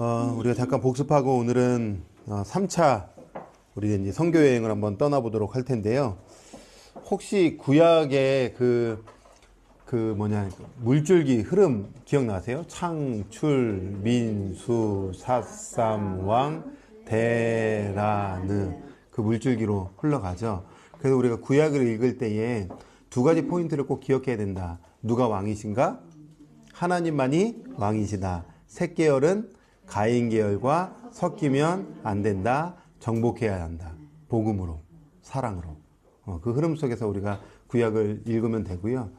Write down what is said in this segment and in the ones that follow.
우리가 잠깐 복습하고 오늘은 3차 우리 이제 선교 여행을 한번 떠나보도록 할 텐데요. 혹시 구약의 물줄기 흐름 기억나세요? 창출, 민수, 삿삼, 왕, 데라느 그 물줄기로 흘러가죠. 그래서 우리가 구약을 읽을 때에 두 가지 포인트를 꼭 기억해야 된다. 누가 왕이신가? 하나님만이 왕이시다. 셋 계열은 가인 계열과 섞이면 안 된다. 정복해야 한다. 복음으로, 사랑으로. 그 흐름 속에서 우리가 구약을 읽으면 되고요.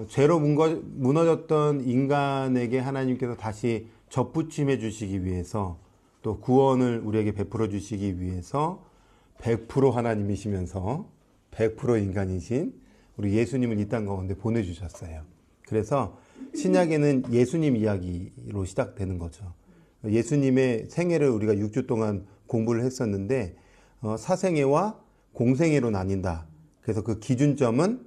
죄로 무너졌던 인간에게 하나님께서 다시 접붙임해 주시기 위해서 또 구원을 우리에게 베풀어 주시기 위해서 100% 하나님이시면서 100% 인간이신 우리 예수님을 이 땅 가운데 보내주셨어요. 그래서 신약에는 예수님 이야기로 시작되는 거죠. 예수님의 생애를 우리가 6주 동안 공부를 했었는데 사생애와 공생애로 나뉜다. 그래서 그 기준점은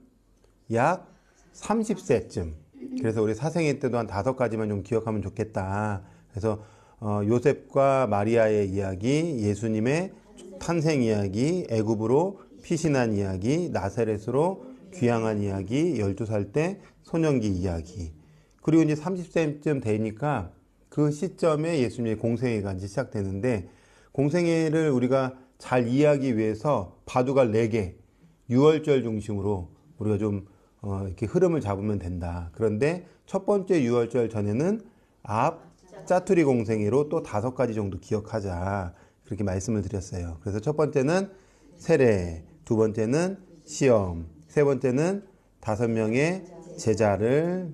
약 30세쯤. 그래서 우리 사생애 때도 한 5가지만 좀 기억하면 좋겠다. 그래서 요셉과 마리아의 이야기, 예수님의 탄생 이야기, 애굽으로 피신한 이야기, 나사렛으로 귀향한 이야기, 12살 때 소년기 이야기. 그리고 이제 30세쯤 되니까 그 시점에 예수님의 공생애가 이제 시작되는데, 공생애를 우리가 잘 이해하기 위해서 바둑알 4개, 6월절 중심으로 우리가 좀 이렇게 흐름을 잡으면 된다. 그런데 첫 번째 6월절 전에는 짜투리 공생애로 또 5가지 정도 기억하자. 그렇게 말씀을 드렸어요. 그래서 첫 번째는 세례, 두 번째는 시험, 세 번째는 5명의 제자를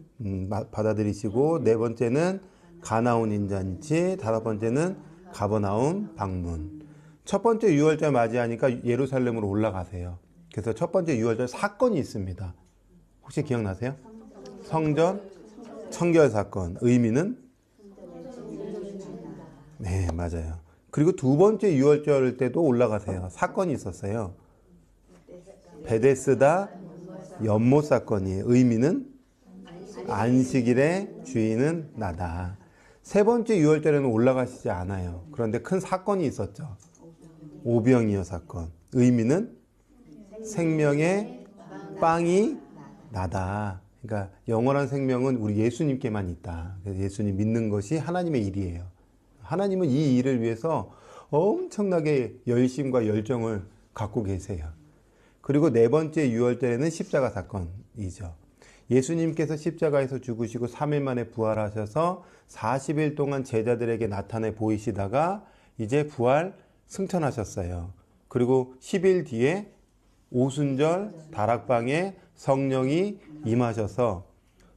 받아들이시고, 네 번째는 가나온 인잔치, 5번째는 가버나움 방문. 첫 번째 6월절 맞이하니까 예루살렘으로 올라가세요. 그래서 첫 번째 6월절 사건이 있습니다. 혹시 기억나세요? 성전 청결 사건. 의미는? 네, 맞아요. 그리고 두 번째 6월절 때도 올라가세요. 사건이 있었어요. 베데스다 연못 사건이에요. 의미는? 안식일의 주인은 나다. 세 번째 6월절에는 올라가시지 않아요. 그런데 큰 사건이 있었죠. 오병이어 사건. 의미는? 생명의 빵이 나다. 그러니까 영원한 생명은 우리 예수님께만 있다. 그래서 예수님 믿는 것이 하나님의 일이에요. 하나님은 이 일을 위해서 엄청나게 열심과 열정을 갖고 계세요. 그리고 네 번째 6월절에는 십자가 사건이죠. 예수님께서 십자가에서 죽으시고 3일 만에 부활하셔서 40일 동안 제자들에게 나타내 보이시다가 이제 부활 승천하셨어요. 그리고 10일 뒤에 오순절 다락방에 성령이 임하셔서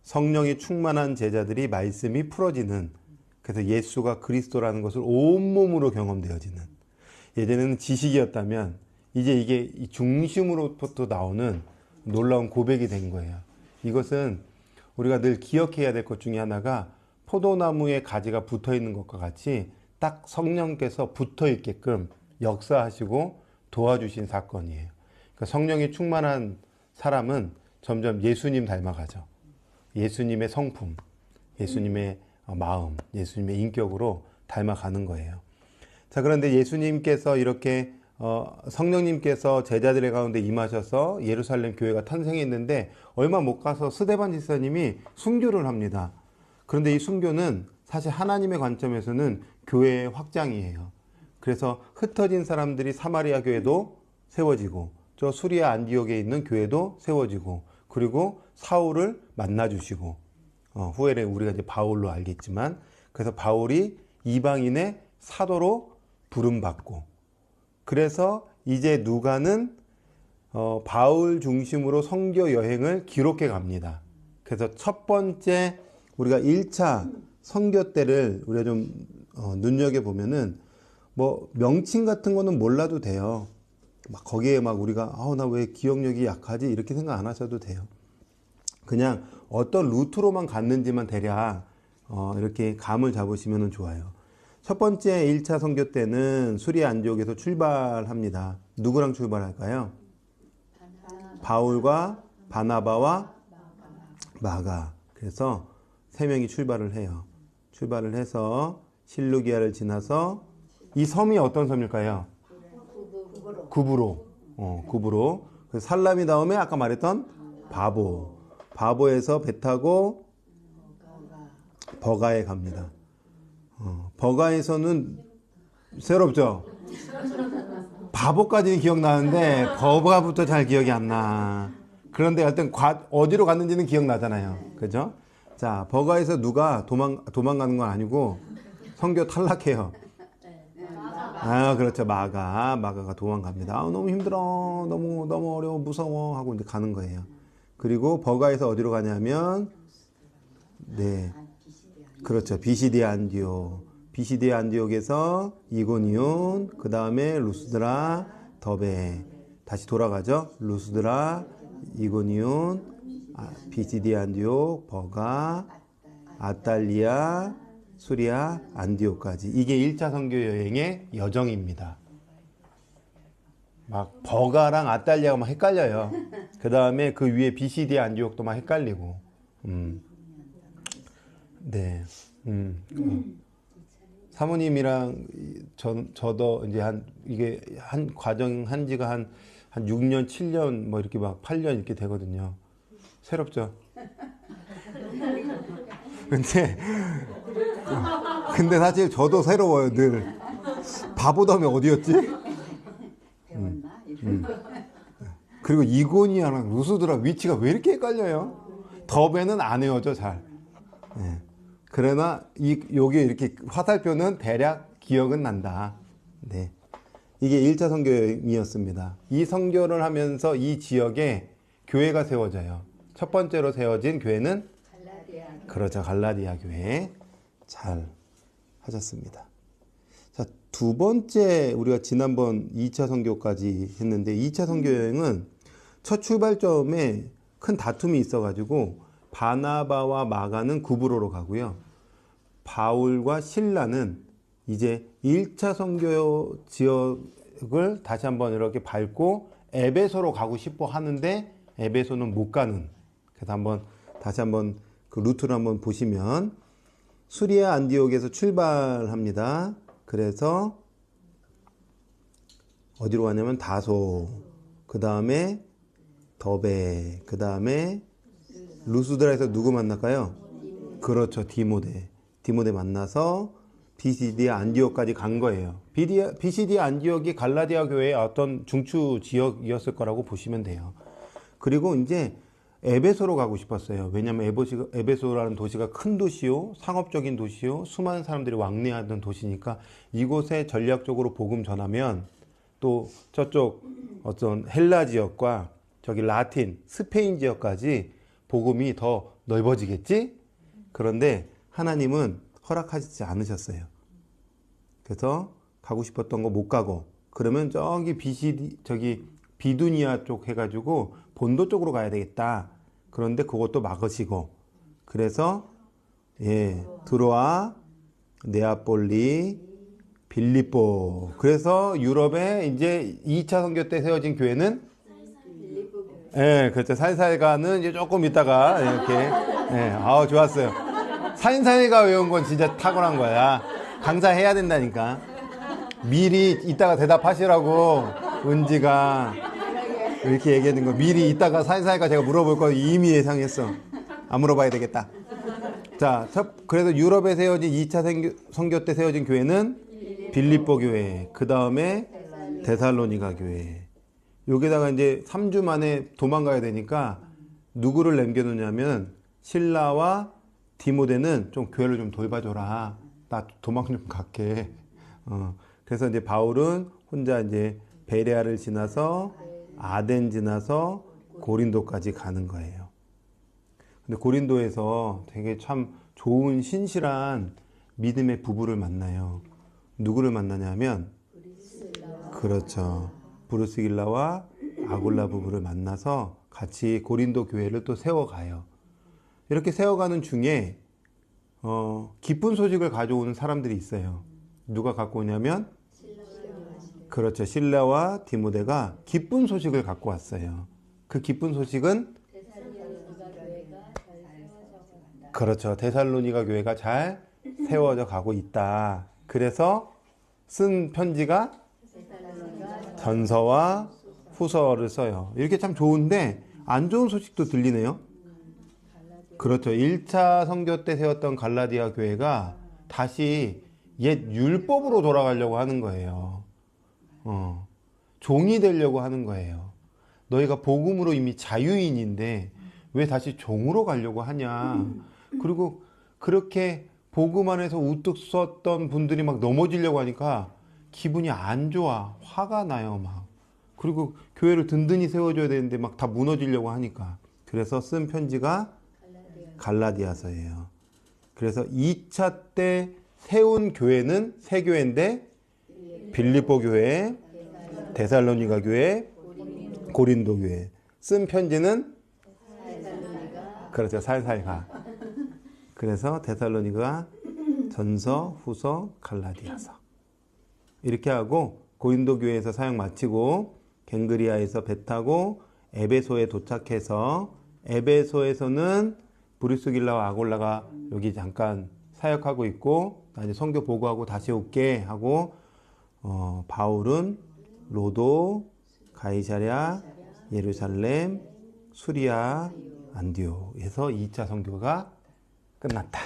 성령이 충만한 제자들이 말씀이 풀어지는, 그래서 예수가 그리스도라는 것을 온몸으로 경험되어지는, 예전에는 지식이었다면 이제 이게 중심으로부터 나오는 놀라운 고백이 된 거예요. 이것은 우리가 늘 기억해야 될 것 중에 하나가 포도나무에 가지가 붙어 있는 것과 같이 딱 성령께서 붙어 있게끔 역사하시고 도와주신 사건이에요. 그러니까 성령이 충만한 사람은 점점 예수님 닮아가죠. 예수님의 성품, 예수님의 마음, 예수님의 인격으로 닮아가는 거예요. 자, 그런데 예수님께서 이렇게 성령님께서 제자들의 가운데 임하셔서 예루살렘 교회가 탄생했는데 얼마 못 가서 스데반 집사님이 순교를 합니다. 그런데 이 순교는 사실 하나님의 관점에서는 교회의 확장이에요. 그래서 흩어진 사람들이 사마리아 교회도 세워지고, 저 수리아 안디옥에 있는 교회도 세워지고, 그리고 사울을 만나주시고, 후에는 우리가 이제 바울로 알겠지만, 그래서 바울이 이방인의 사도로 부름받고, 그래서 이제 누가는 바울 중심으로 선교 여행을 기록해 갑니다. 그래서 첫 번째 우리가 1차 선교 때를 우리가 좀 눈여겨보면은 뭐 명칭 같은 거는 몰라도 돼요. 막 거기에 막 우리가 나 왜 기억력이 약하지 이렇게 생각 안 하셔도 돼요. 그냥 어떤 루트로만 갔는지만 대략 이렇게 감을 잡으시면 좋아요. 첫 번째 1차 선교 때는 수리아 안디옥에서 출발합니다. 누구랑 출발할까요? 바울과 바나바와 마가. 그래서 3명이 출발을 해요. 출발을 해서 실루기아를 지나서 이 섬이 어떤 섬일까요? 구브로. 구브로. 그래서 살라미 다음에 아까 말했던 바보에서 배 타고 버가에 갑니다. 버가에서는 새롭죠? 바보까지는 기억나는데 버가부터 잘 기억이 안 나. 그런데 하여튼 어디로 갔는지는 기억나잖아요. 그죠? 자, 버가에서 누가 도망가는 건 아니고 선교 탈락해요. 그렇죠. 마가가 도망갑니다. 너무 힘들어. 너무 어려워. 무서워. 하고 이제 가는 거예요. 그리고 버가에서 어디로 가냐면, 네. 그렇죠. 비시디아 안디옥에서 이고니온, 그 다음에 루스드라, 더베. 다시 돌아가죠. 루스드라, 이고니온, 비시디아 안디옥, 버가, 아탈리아, 수리아, 안디옥까지. 이게 1차 선교 여행의 여정입니다. 막 버가랑 아탈리아가 막 헷갈려요. 그 다음에 그 위에 비시디아 안디옥도 막 헷갈리고. 네. 사모님이랑 저도 이제 이게 한 과정 한 지가 한 6년, 7년, 뭐 이렇게 막 8년 이렇게 되거든요. 새롭죠? 근데 사실 저도 새로워요, 늘. 바보다음에 어디였지? 그리고 이고니아랑 루스드라 위치가 왜 이렇게 헷갈려요? 더베는 안 외워져, 잘. 네. 그러나 요게 이렇게 화살표는 대략 기억은 난다. 네. 이게 1차 선교여행이었습니다. 이 선교를 하면서 이 지역에 교회가 세워져요. 첫 번째로 세워진 교회는 그렇죠. 갈라디아 교회. 잘 하셨습니다. 자, 두 번째 우리가 지난번 2차 선교까지 했는데 2차 선교 여행은 첫 출발점에 큰 다툼이 있어가지고 바나바와 마가는 구브로로 가고요. 바울과 실라는 이제 1차 선교 지역을 다시 한번 이렇게 밟고 에베소로 가고 싶어 하는데 에베소는 못 가는. 그래서 다시 한번 그 루트를 한번 보시면 수리아 안디옥에서 출발합니다. 그래서 어디로 가냐면 다소, 그 다음에 더베, 그 다음에 루스드라에서 누구 만날까요? 그렇죠. 디모데 만나서 비시디아 안디옥까지 간 거예요. 비시디아 안디옥이 갈라디아 교회의 어떤 중추 지역이었을 거라고 보시면 돼요. 그리고 이제 에베소로 가고 싶었어요. 왜냐하면 에베소라는 도시가 큰 도시요, 상업적인 도시요, 수많은 사람들이 왕래하던 도시니까 이곳에 전략적으로 복음 전하면 또 저쪽 어떤 헬라 지역과 저기 라틴, 스페인 지역까지 복음이 더 넓어지겠지? 그런데 하나님은 허락하지 않으셨어요. 그래서 가고 싶었던 거 못 가고, 그러면 저기 비두니아 쪽 해가지고 본도 쪽으로 가야 되겠다. 그런데 그것도 막으시고, 그래서 드로아, 네아폴리, 빌립보. 그래서 유럽에 이제 2차 선교 때 세워진 교회는 그렇죠. 살살가는 이제 조금 있다가 이렇게 좋았어요. 살살가 외운 건 진짜 탁월한 거야. 강사해야 된다니까. 미리 이따가 대답하시라고 은지가 이렇게 얘기하는 거. 미리 이따가 살살가 제가 물어볼 거 이미 예상했어. 안 물어봐야 되겠다. 자, 그래서 유럽에 세워진 2차 선교 때 세워진 교회는 빌립보 교회, 그 다음에 데살로니가 교회. 여기다가 이제 3주 만에 도망가야 되니까 누구를 남겨놓냐면 실라와 디모데는 좀 교회를 좀 돌봐줘라. 나 도망 좀 갈게. 그래서 이제 바울은 혼자 이제 베레아를 지나서 아덴 지나서 고린도까지 가는 거예요. 근데 고린도에서 되게 참 좋은 신실한 믿음의 부부를 만나요. 누구를 만나냐면 그렇죠. 브루스길라와 아굴라 부부를 만나서 같이 고린도 교회를 또 세워가요. 이렇게 세워가는 중에 기쁜 소식을 가져오는 사람들이 있어요. 누가 갖고 오냐면 그렇죠. 실라와 디모데가 기쁜 소식을 갖고 왔어요. 그 기쁜 소식은 그렇죠. 데살로니가 교회가 잘 세워져 가고 있다. 그래서 쓴 편지가 전서와 후서를 써요. 이렇게 참 좋은데 안 좋은 소식도 들리네요. 그렇죠. 1차 선교 때 세웠던 갈라디아 교회가 다시 옛 율법으로 돌아가려고 하는 거예요. 종이 되려고 하는 거예요. 너희가 복음으로 이미 자유인인데 왜 다시 종으로 가려고 하냐. 그리고 그렇게 복음 안에서 우뚝 섰던 분들이 막 넘어지려고 하니까 기분이 안 좋아. 화가 나요, 막. 그리고 교회를 든든히 세워줘야 되는데 막 다 무너지려고 하니까. 그래서 쓴 편지가 갈라디아서예요. 그래서 2차 때 세운 교회는 세 교회인데 빌립보 교회, 데살로니가 교회, 고린도 교회. 쓴 편지는 그렇죠. 살살 가. 그래서 데살로니가 전서, 후서, 갈라디아서. 이렇게 하고 고린도 교회에서 사역 마치고 갱그리아에서 배 타고 에베소에 도착해서 에베소에서는 브리스길라와 아골라가 여기 잠깐 사역하고 있고 나 이제 선교 보고하고 다시 올게 하고 바울은 로도, 가이사랴, 예루살렘, 수리아, 안디옥에서 2차 선교가 끝났다.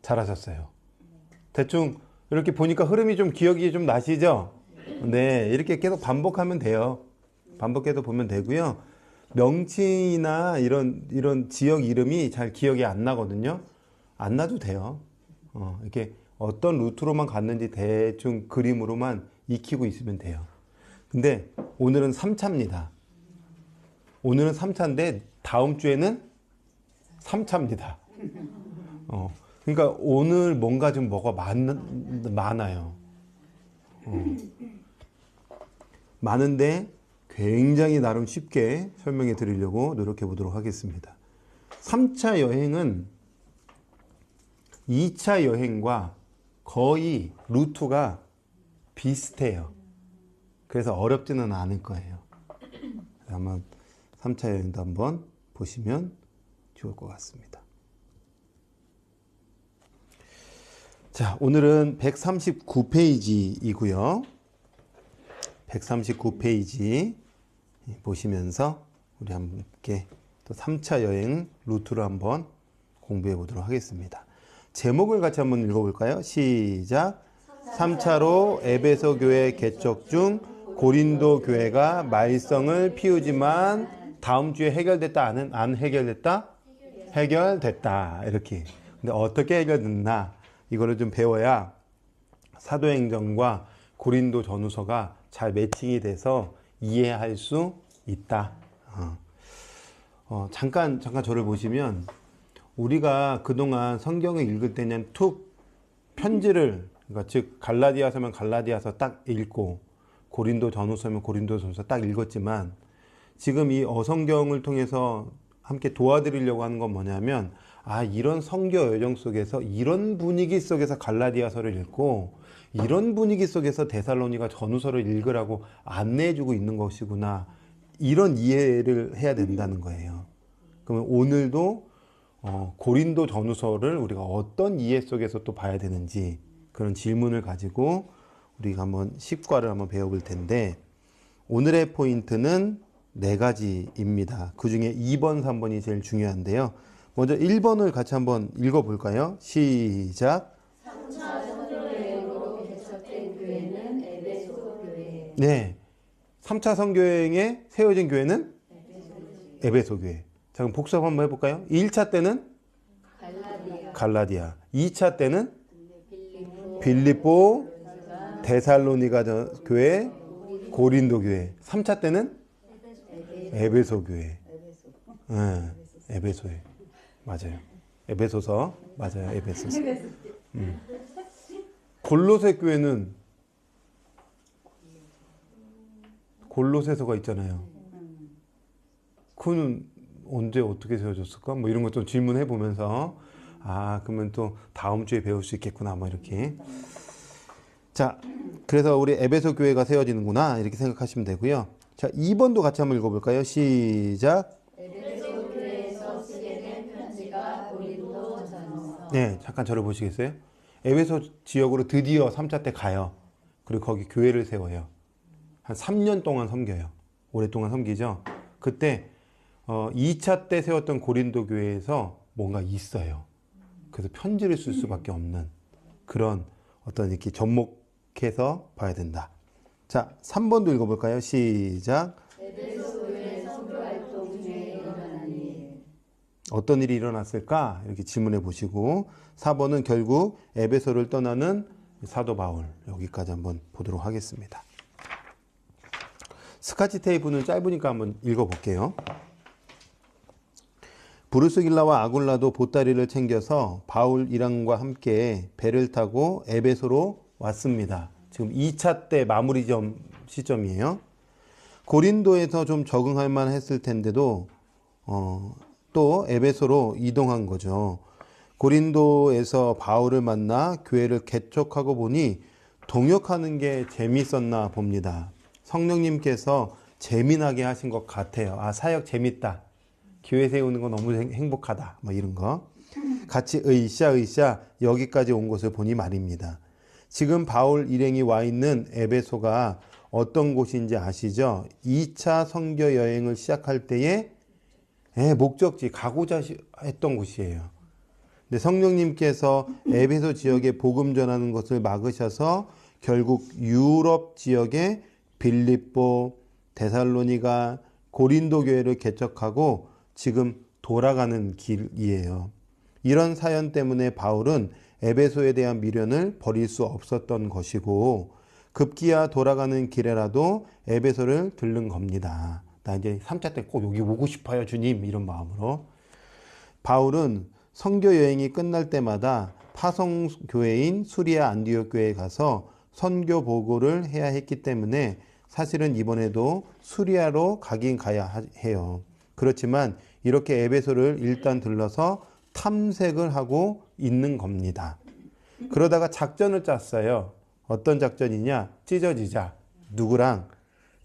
잘하셨어요. 대충 이렇게 보니까 흐름이 좀 기억이 좀 나시죠? 네, 이렇게 계속 반복하면 돼요. 반복해서 보면 되고요. 명칭이나 이런 지역 이름이 잘 기억이 안 나거든요. 안 나도 돼요. 이렇게 어떤 루트로만 갔는지 대충 그림으로만 익히고 있으면 돼요. 근데 오늘은 3차입니다. 오늘은 3차인데 다음 주에는 3차입니다. 그러니까 오늘 뭔가 좀 뭐가 많아요. 많은데 굉장히 나름 쉽게 설명해 드리려고 노력해 보도록 하겠습니다. 3차 여행은 2차 여행과 거의 루트가 비슷해요. 그래서 어렵지는 않을 거예요. 한번 3차 여행도 한번 보시면 좋을 것 같습니다. 자, 오늘은 139페이지이고요. 139페이지 보시면서 우리 함께 또 3차 여행 루트를 한번 공부해 보도록 하겠습니다. 제목을 같이 한번 읽어볼까요? 시작. 3차로 에베소 교회 개척 중 고린도 교회가 말썽을 피우지만 다음 주에 해결됐다? 안 해결됐다? 해결됐다. 이렇게. 근데 어떻게 해결됐나? 이거를 좀 배워야 사도행전과 고린도 전후서가 잘 매칭이 돼서 이해할 수 있다. 잠깐 저를 보시면 우리가 그동안 성경을 읽을 때는 툭 편지를 그러니까 즉 갈라디아서면 갈라디아서 딱 읽고 고린도 전후서면 고린도 전후서 딱 읽었지만 지금 이 어성경을 통해서 함께 도와드리려고 하는 건 뭐냐면 이런 성교 여정 속에서 이런 분위기 속에서 갈라디아서를 읽고 이런 분위기 속에서 데살로니가 전후서를 읽으라고 안내해주고 있는 것이구나. 이런 이해를 해야 된다는 거예요. 그러면 오늘도 고린도 전후서를 우리가 어떤 이해 속에서 또 봐야 되는지 그런 질문을 가지고 우리가 한번 10과를 한번 배워볼 텐데 오늘의 포인트는 4가지입니다. 그 중에 2번, 3번이 제일 중요한데요. 먼저 1번을 같이 한번 읽어볼까요? 시작. 3차 선교여행으로 개척된 교회는 에베소 교회. 네, 3차 선교여행에 세워진 교회는 에베소 교회. 자, 그럼 복습 한번 해볼까요? 1차 때는 갈라디아. 2차 때는 빌립보, 데살로니가 교회, 고린도 교회. 3차 때는 에베소 교회. 네, 에베소에. 맞아요. 에베소서. 맞아요. 에베소서. 골로새 교회는 골로새서가 있잖아요. 그는 언제 어떻게 세워졌을까? 뭐 이런 것 좀 질문해 보면서 그러면 또 다음 주에 배울 수 있겠구나. 뭐 이렇게. 자, 그래서 우리 에베소 교회가 세워지는구나. 이렇게 생각하시면 되고요. 자, 2번도 같이 한번 읽어볼까요? 시작. 에베소 교회에서 쓰게 된 편지가 고린도 전서. 네, 잠깐 저를 보시겠어요? 에베소 지역으로 드디어 3차 때 가요. 그리고 거기 교회를 세워요. 한 3년 동안 섬겨요. 오랫동안 섬기죠. 그때 2차 때 세웠던 고린도 교회에서 뭔가 있어요. 그래서 편지를 쓸 수밖에 없는 그런 어떤 이렇게 접목해서 봐야 된다. 자, 3번도 읽어볼까요? 시작. 어떤 일이 일어났을까? 이렇게 질문해 보시고 4번은 결국 에베소를 떠나는 사도 바울 여기까지 한번 보도록 하겠습니다. 스카치 테이프는 짧으니까 한번 읽어볼게요. 브루스길라와 아굴라도 보따리를 챙겨서 바울 일행과 함께 배를 타고 에베소로 왔습니다. 지금 2차 때 마무리 시점이에요. 고린도에서 좀 적응할 만 했을 텐데도 또 에베소로 이동한 거죠. 고린도에서 바울을 만나 교회를 개척하고 보니 동역하는 게 재밌었나 봅니다. 성령님께서 재미나게 하신 것 같아요. 아, 사역 재밌다. 교회 세우는 거 너무 행복하다. 뭐 이런 거. 같이 으쌰 여기까지 온 것을 보니 말입니다. 지금 바울 일행이 와 있는 에베소가 어떤 곳인지 아시죠? 2차 선교 여행을 시작할 때에 목적지 가고자 했던 곳이에요. 근데 성령님께서 에베소 지역에 복음 전하는 것을 막으셔서 결국 유럽 지역에 빌립보, 데살로니가, 고린도 교회를 개척하고 지금 돌아가는 길이에요. 이런 사연 때문에 바울은 에베소에 대한 미련을 버릴 수 없었던 것이고 급기야 돌아가는 길에라도 에베소를 들른 겁니다. 나 이제 3차 때 꼭 여기 오고 싶어요, 주님. 이런 마음으로. 바울은 선교 여행이 끝날 때마다 파송 교회인 수리아 안디옥 교회에 가서 선교 보고를 해야 했기 때문에 사실은 이번에도 수리아로 가긴 가야 해요. 그렇지만 이렇게 에베소를 일단 들러서 탐색을 하고 있는 겁니다. 그러다가 작전을 짰어요. 어떤 작전이냐? 찢어지자. 누구랑?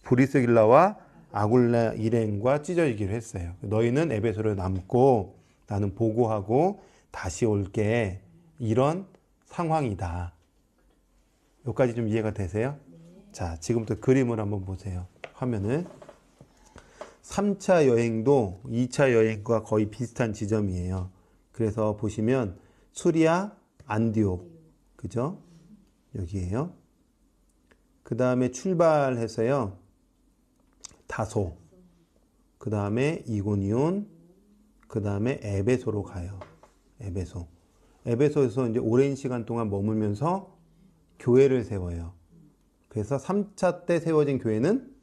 브리스길라와 아굴라 일행과 찢어지기로 했어요. 너희는 에베소를 남고 나는 보고하고 다시 올게. 이런 상황이다. 여기까지 좀 이해가 되세요? 자, 지금부터 그림을 한번 보세요. 화면을. 3차 여행도 2차 여행과 거의 비슷한 지점이에요. 그래서 보시면 수리아, 안디옥, 그죠? 여기에요. 그 다음에 출발해서요. 다소, 그 다음에 이고니온, 그 다음에 에베소로 가요. 에베소. 에베소에서 이제 오랜 시간 동안 머물면서 교회를 세워요. 그래서 3차 때 세워진 교회는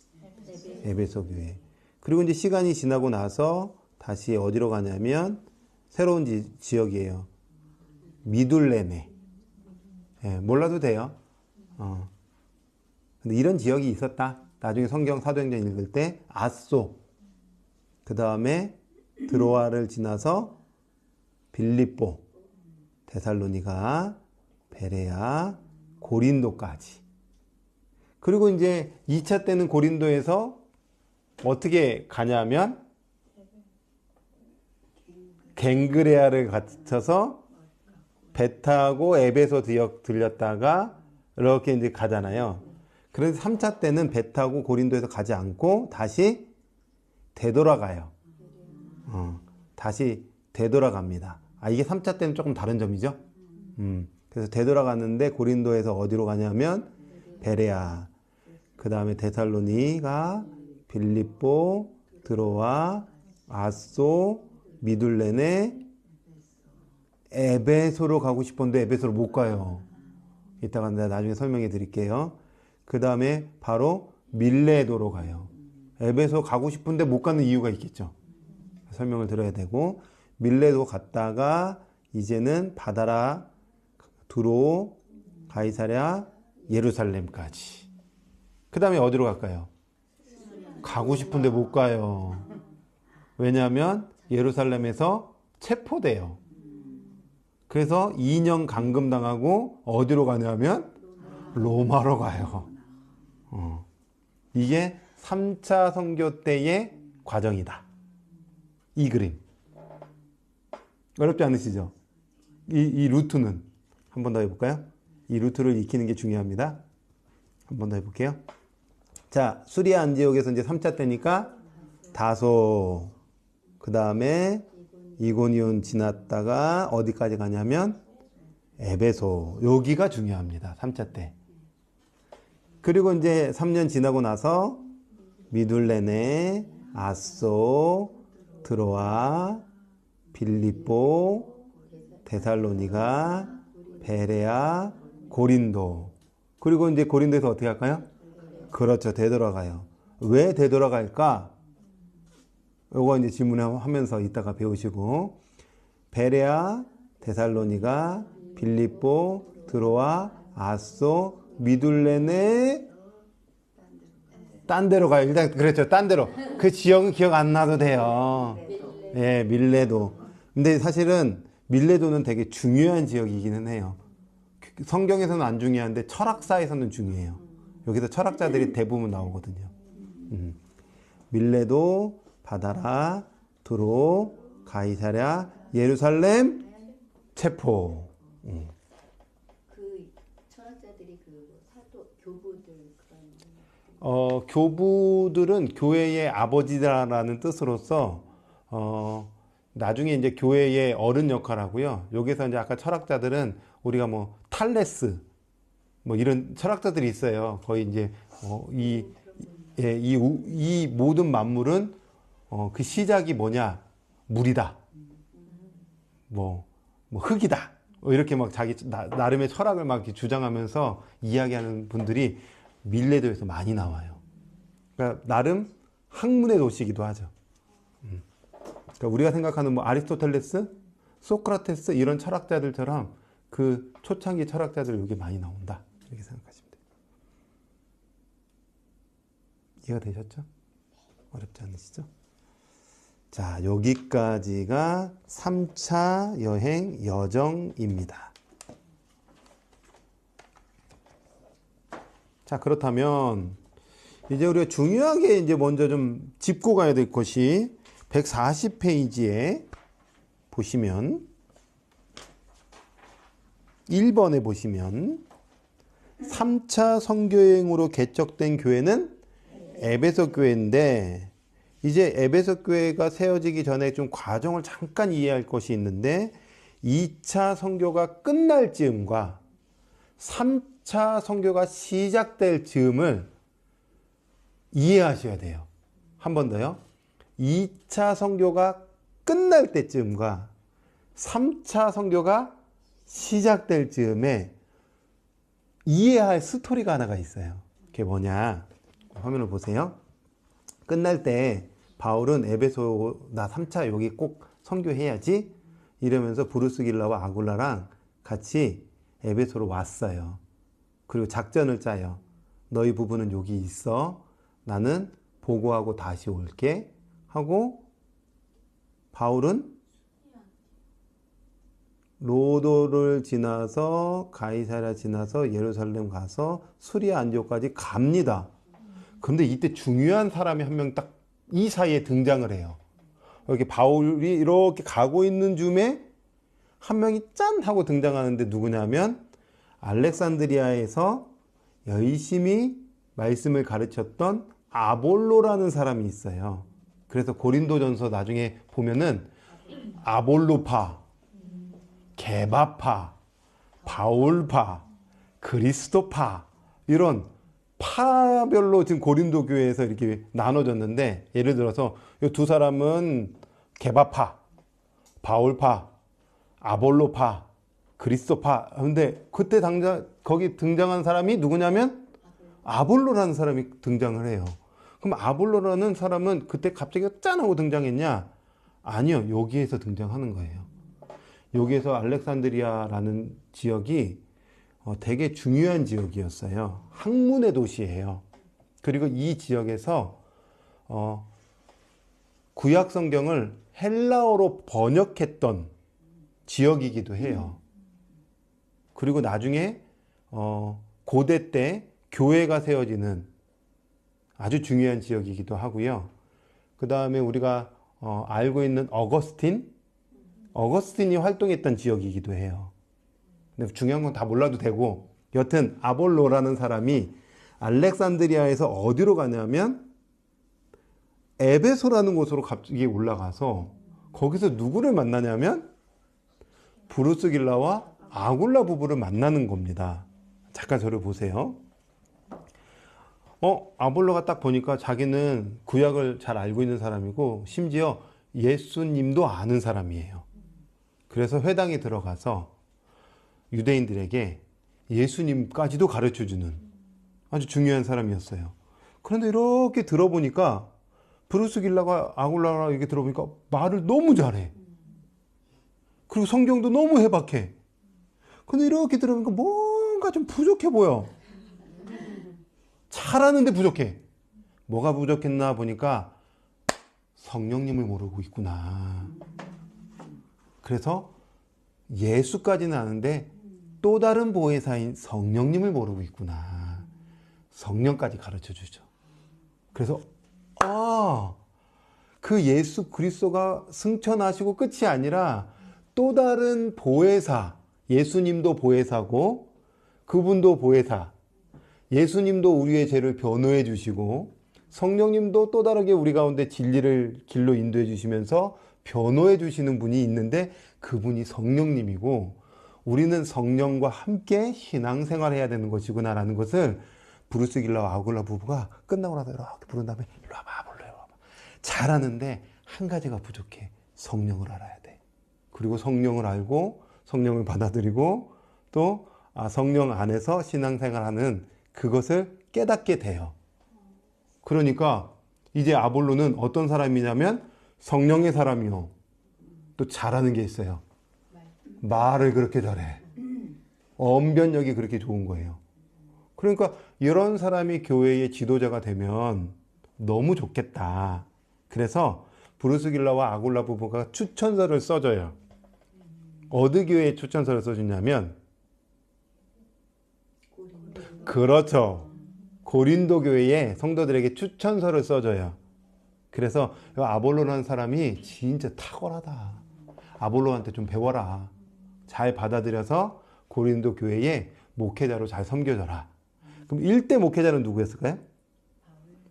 에베소 교회. 그리고 이제 시간이 지나고 나서 다시 어디로 가냐면 새로운 지역이에요. 미둘레네. 몰라도 돼요. 근데 이런 지역이 있었다. 나중에 성경 사도행전 읽을 때 아소, 그 다음에 드로아를 지나서 빌립보, 데살로니가, 베레아, 고린도까지. 그리고 이제 2차 때는 고린도에서 어떻게 가냐면 갱그레아를 거쳐서 배 타고 에베소 지역 들렸다가 이렇게 이제 가잖아요. 그래서 3차 때는 배 타고 고린도에서 가지 않고 다시 되돌아가요. 다시 되돌아갑니다. 아, 이게 3차 때는 조금 다른 점이죠. 그래서 되돌아갔는데 고린도에서 어디로 가냐면 베레아, 그 다음에 데살로니가, 빌립보, 드로아, 아소, 미둘레네, 에베소로 가고 싶었는데 에베소로 못 가요. 이따가 내가 나중에 설명해 드릴게요. 그 다음에 바로 밀레도로 가요. 에베소 가고 싶은데 못 가는 이유가 있겠죠. 설명을 들어야 되고, 밀레도 갔다가 이제는 바다라, 두로, 가이사랴, 예루살렘까지. 그 다음에 어디로 갈까요? 가고 싶은데 못 가요. 왜냐하면 예루살렘에서 체포돼요. 그래서 2년 감금당하고 어디로 가냐면 로마로 가요. 이게 3차 선교 때의 과정이다. 이 그림. 어렵지 않으시죠? 이 루트는 한 번 더 해볼까요? 이 루트를 익히는 게 중요합니다. 한 번 더 해볼게요. 자, 수리아 안디옥에서 이제 3차 때니까 다소, 그 다음에 이고니온 지났다가 어디까지 가냐면 에베소. 여기가 중요합니다. 3차 때. 그리고 이제 3년 지나고 나서 미둘레네, 아소, 드로아, 빌립보, 데살로니가, 베레아, 고린도. 그리고 이제 고린도에서 어떻게 할까요? 그렇죠. 되돌아가요. 왜 되돌아갈까? 요거 이제 질문하면서 이따가 배우시고. 베레아, 데살로니가, 빌립보, 드로아, 아소, 미둘레네, 딴 데로 가요. 일단 그랬죠. 딴 데로. 그 지역은 기억 안 나도 돼요. 예, 밀레도. 근데 사실은 밀레도는 되게 중요한 지역이기는 해요. 성경에서는 안 중요한데 철학사에서는 중요해요. 여기서 철학자들이 대부분 나오거든요. 밀레도, 바다라, 두로, 가이사랴, 예루살렘, 체포. 그 철학자들이 그 사도 교부들 그런 교부들은 교회의 아버지라는 뜻으로서 나중에 이제 교회의 어른 역할을 하고요. 여기서 이제 아까 철학자들은 우리가 뭐 탈레스 뭐 이런 철학자들이 있어요. 거의 이제 이 모든 만물은 그 시작이 뭐냐? 물이다. 뭐 흙이다. 이렇게 막 자기 나름의 철학을 막 이렇게 주장하면서 이야기하는 분들이 밀레도에서 많이 나와요. 그러니까 나름 학문의 도시이기도 하죠. 그러니까 우리가 생각하는 뭐 아리스토텔레스, 소크라테스 이런 철학자들처럼 그 초창기 철학자들 여기 많이 나온다. 이렇게 생각하시면 돼요. 이해가 되셨죠? 어렵지 않으시죠? 자, 여기까지가 3차 여행 여정입니다. 자, 그렇다면 이제 우리가 중요하게 이제 먼저 좀 짚고 가야 될 것이 140페이지에 보시면 1번에 보시면 3차 선교여행으로 개척된 교회는 에베소 교회인데 이제 에베소 교회가 세워지기 전에 좀 과정을 잠깐 이해할 것이 있는데 2차 선교가 끝날 즈음과 3차 선교가 시작될 즈음을 이해하셔야 돼요. 한 번 더요. 2차 선교가 끝날 때쯤과 3차 선교가 시작될 즈음에 이해할 스토리가 하나가 있어요. 그게 뭐냐? 화면을 보세요. 끝날 때 바울은 에베소 나 3차 여기 꼭 선교해야지 이러면서 브루스길라와 아굴라랑 같이 에베소로 왔어요. 그리고 작전을 짜요. 너희 부부는 여기 있어. 나는 보고하고 다시 올게 하고 바울은 로도를 지나서 가이사랴 지나서 예루살렘 가서 수리아 안디옥까지 갑니다. 근데 이때 중요한 사람이 한 명 딱 이 사이에 등장을 해요. 이렇게 바울이 이렇게 가고 있는 줌에 한 명이 짠 하고 등장하는데 누구냐면 알렉산드리아에서 열심히 말씀을 가르쳤던 아볼로라는 사람이 있어요. 그래서 고린도전서 나중에 보면은 아볼로파, 게바파, 바울파, 그리스도파 이런 파별로 지금 고린도 교회에서 이렇게 나눠졌는데 예를 들어서 이 두 사람은 게바파, 바울파, 아볼로파, 그리스도파. 근데 그때 거기 등장한 사람이 누구냐면 아볼로라는 사람이 등장을 해요. 그럼 아볼로라는 사람은 그때 갑자기 짠 하고 등장했냐? 아니요. 여기에서 등장하는 거예요. 여기에서 알렉산드리아라는 지역이 되게 중요한 지역이었어요. 학문의 도시예요. 그리고 이 지역에서 구약 성경을 헬라어로 번역했던 지역이기도 해요. 그리고 나중에 고대 때 교회가 세워지는 아주 중요한 지역이기도 하고요. 그 다음에 우리가 알고 있는 어거스틴이 활동했던 지역이기도 해요. 근데 중요한 건 다 몰라도 되고, 여튼 아볼로라는 사람이 알렉산드리아에서 어디로 가냐면 에베소라는 곳으로 갑자기 올라가서 거기서 누구를 만나냐면 브루스길라와 아굴라 부부를 만나는 겁니다. 잠깐 저를 보세요. 아볼로가 딱 보니까 자기는 구약을 잘 알고 있는 사람이고 심지어 예수님도 아는 사람이에요. 그래서 회당에 들어가서 유대인들에게 예수님까지도 가르쳐주는 아주 중요한 사람이었어요. 그런데 이렇게 들어보니까 브루스길라가 아굴라가 이렇게 들어보니까 말을 너무 잘해. 그리고 성경도 너무 해박해. 근데 이렇게 들어보니까 뭔가 좀 부족해 보여. 잘하는데 부족해. 뭐가 부족했나 보니까 성령님을 모르고 있구나. 그래서 예수까지는 아는데 또 다른 보혜사인 성령님을 모르고 있구나. 성령까지 가르쳐 주죠. 그래서 그 예수 그리스도가 승천하시고 끝이 아니라 또 다른 보혜사, 예수님도 보혜사고 그분도 보혜사, 예수님도 우리의 죄를 변호해 주시고 성령님도 또 다르게 우리 가운데 진리를 길로 인도해 주시면서 변호해 주시는 분이 있는데 그분이 성령님이고 우리는 성령과 함께 신앙생활을 해야 되는 것이구나라는 것을 브루스길라와 아굴라 부부가 끝나고 나서 이렇게 부른 다음에 일로 와봐, 불러요. 잘하는데 한 가지가 부족해. 성령을 알아야 돼. 그리고 성령을 알고 성령을 받아들이고 또 성령 안에서 신앙생활하는 그것을 깨닫게 돼요. 그러니까 이제 아볼로는 어떤 사람이냐면 성령의 사람이요. 또 잘하는 게 있어요. 말을 그렇게 잘해. 언변력이 그렇게 좋은 거예요. 그러니까 이런 사람이 교회의 지도자가 되면 너무 좋겠다. 그래서 브루스길라와 아굴라 부부가 추천서를 써줘요. 어느 교회에 추천서를 써주냐면 그렇죠. 고린도 교회에 성도들에게 추천서를 써줘요. 그래서 아볼로라는 사람이 진짜 탁월하다. 아볼로한테 좀 배워라. 잘 받아들여서 고린도 교회에 목회자로 잘 섬겨줘라. 그럼 1대 목회자는 누구였을까요?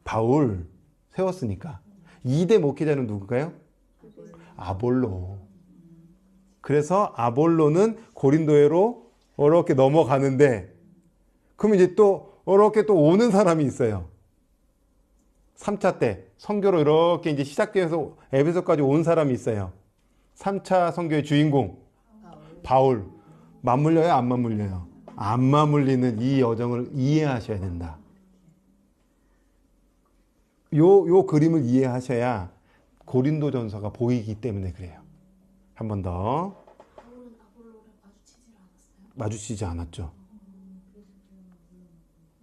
바울. 세웠으니까. 2대 목회자는 누굴까요? 아볼로. 그래서 아볼로는 고린도회로 이렇게 넘어가는데 그럼 이제 또 이렇게 또 오는 사람이 있어요. 3차 때 선교로 이렇게 이제 시작되어서 에베소까지 온 사람이 있어요. 3차 선교의 주인공 바울. 맞물려요? 안 맞물려요? 안 맞물리는 이 여정을 이해하셔야 된다. 요 그림을 이해하셔야 고린도전서가 보이기 때문에 그래요. 한 번 더. 바울은 아볼로를 마주치질 않았어요? 마주치지 않았죠.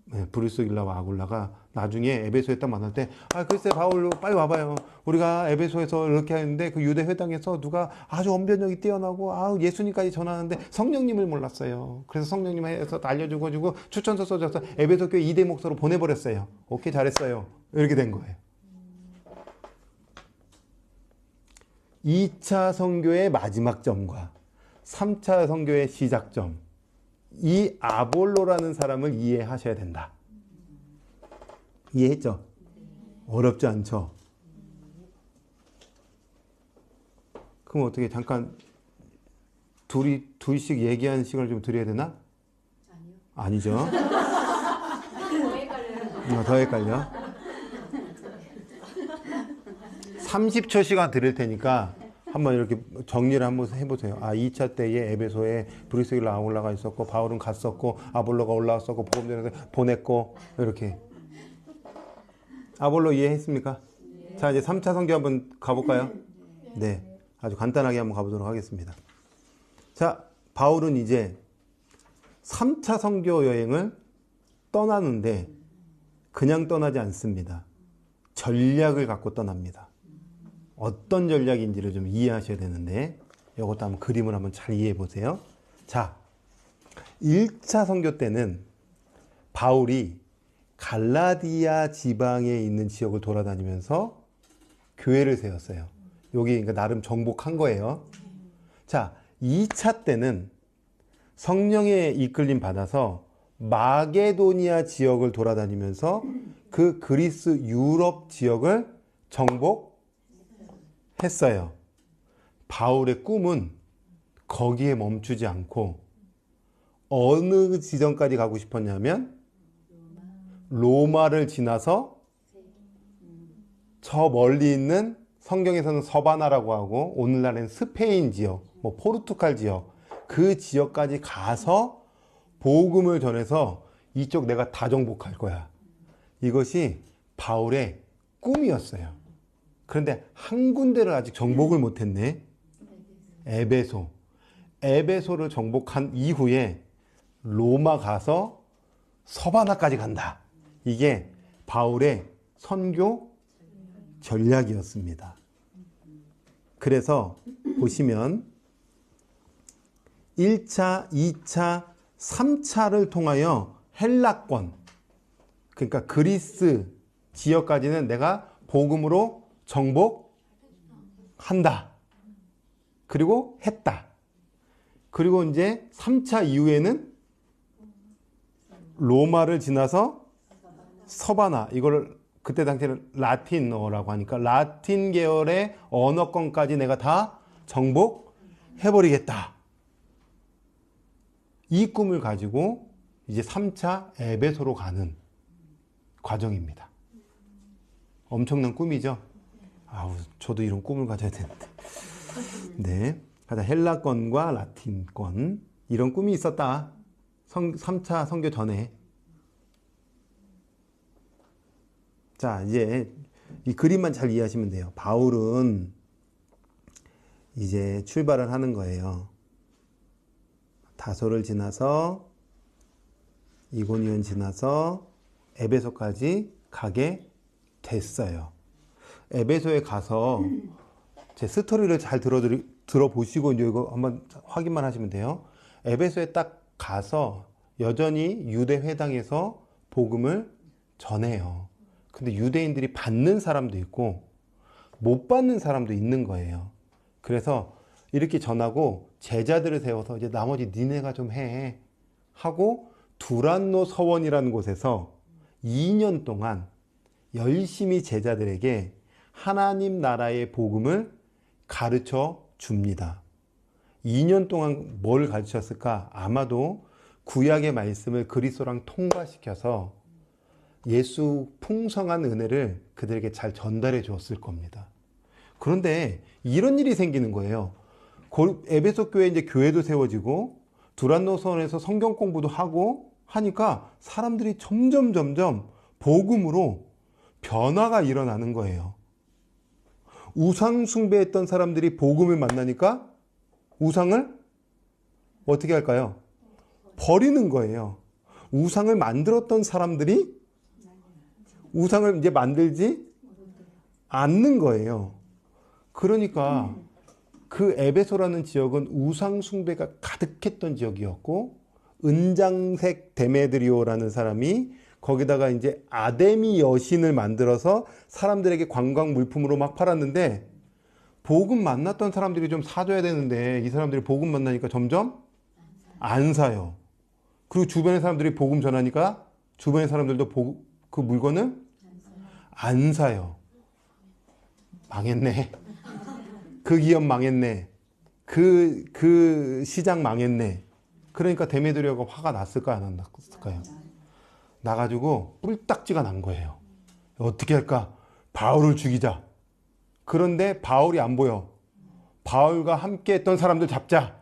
네, 브루스길라와 아굴라가 나중에 에베소에 딱 만날 때 글쎄 바울로 빨리 와봐요. 우리가 에베소에서 이렇게 하는데 그 유대 회당에서 누가 아주 언변력이 뛰어나고 예수님까지 전하는데 성령님을 몰랐어요. 그래서 성령님에서 알려주고 추천서 써줘서 에베소 교회 2대 목사로 보내버렸어요. 오케이 잘했어요. 이렇게 된 거예요. 2차 선교의 마지막 점과 3차 선교의 시작점, 이 아볼로라는 사람을 이해하셔야 된다. 이해했죠? 어렵지 않죠? 그럼 어떻게 잠깐 둘씩 얘기하는 시간을 좀 드려야 되나? 아니요. 아니죠. 더 헷갈려요. 더 헷갈려. 30초 시간 드릴 테니까 한번 이렇게 정리를 한번 해보세요. 2차 때에 에베소에 브루스길라 아굴라가 있었고 바울은 갔었고 아볼로가 올라왔었고 복음 전해서 보냈고 이렇게. 아볼로 이해했습니까? 네. 자 이제 3차 선교 한번 가볼까요? 네. 아주 간단하게 한번 가보도록 하겠습니다. 자 바울은 이제 3차 선교 여행을 떠나는데 그냥 떠나지 않습니다. 전략을 갖고 떠납니다. 어떤 전략인지를 좀 이해하셔야 되는데 이것도 한번 그림을 한번 잘 이해해 보세요. 자, 1차 선교 때는 바울이 갈라디아 지방에 있는 지역을 돌아다니면서 교회를 세웠어요. 여기 그러니까 나름 정복한 거예요. 자, 2차 때는 성령의 이끌림 받아서 마게도니아 지역을 돌아다니면서 그 그리스 유럽 지역을 정복했어요. 바울의 꿈은 거기에 멈추지 않고 어느 지점까지 가고 싶었냐면 로마를 지나서 저 멀리 있는 성경에서는 서바나라고 하고 오늘날엔 스페인 지역, 뭐 포르투갈 지역, 그 지역까지 가서 복음을 전해서 이쪽 내가 다 정복할 거야. 이것이 바울의 꿈이었어요. 그런데 한 군데를 아직 정복을 못했네. 에베소. 에베소를 정복한 이후에 로마 가서 서바나까지 간다. 이게 바울의 선교 전략이었습니다. 그래서 보시면 1차, 2차, 3차를 통하여 헬라권, 그러니까 그리스 지역까지는 내가 복음으로 정복한다. 그리고 했다. 그리고 이제 3차 이후에는 로마를 지나서 서바나, 이거를 그때 당시에는 라틴어라고 하니까 라틴 계열의 언어권까지 내가 다 정복해버리겠다. 이 꿈을 가지고 이제 3차 에베소로 가는 과정입니다. 엄청난 꿈이죠? 아우, 저도 이런 꿈을 가져야 되는데. 네. 가장 헬라권과 라틴권. 이런 꿈이 있었다. 3차 선교 전에. 자, 이제 이 그림만 잘 이해하시면 돼요. 바울은 이제 출발을 하는 거예요. 다소를 지나서 이고니온 지나서 에베소까지 가게 됐어요. 에베소에 가서 제 스토리를 잘 들어보시고 이제 이거 한번 확인만 하시면 돼요. 에베소에 딱 가서 여전히 유대 회당에서 복음을 전해요. 근데 유대인들이 받는 사람도 있고 못 받는 사람도 있는 거예요. 그래서 이렇게 전하고 제자들을 세워서 이제 나머지 니네가 좀 해 하고 두란노 서원이라는 곳에서 2년 동안 열심히 제자들에게 하나님 나라의 복음을 가르쳐 줍니다. 2년 동안 뭘 가르쳤을까? 아마도 구약의 말씀을 그리스도랑 통과시켜서 예수 풍성한 은혜를 그들에게 잘 전달해 주었을 겁니다. 그런데 이런 일이 생기는 거예요. 에베소 교회에 이제 교회도 세워지고 두란노 서원에서 성경 공부도 하고 하니까 사람들이 점점 복음으로 변화가 일어나는 거예요. 우상 숭배했던 사람들이 복음을 만나니까 우상을 어떻게 할까요? 버리는 거예요. 우상을 만들었던 사람들이 우상을 이제 만들지 않는 거예요. 그러니까 그 에베소라는 지역은 우상 숭배가 가득했던 지역이었고 은장색 데메드리오라는 사람이 거기다가 이제 아데미 여신을 만들어서 사람들에게 관광 물품으로 막 팔았는데 복음 만났던 사람들이 좀 사줘야 되는데 이 사람들이 복음 만나니까 점점 안 사요. 그리고 주변의 사람들이 복음 전하니까 주변의 사람들도 그 물건을 안 사요. 망했네. 그 기업 망했네. 그 시장 망했네. 그러니까 데메드리오가 화가 났을까 안 났을까요? 나가지고 뿔딱지가 난 거예요. 어떻게 할까? 바울을 죽이자. 그런데 바울이 안 보여. 바울과 함께 했던 사람들 잡자.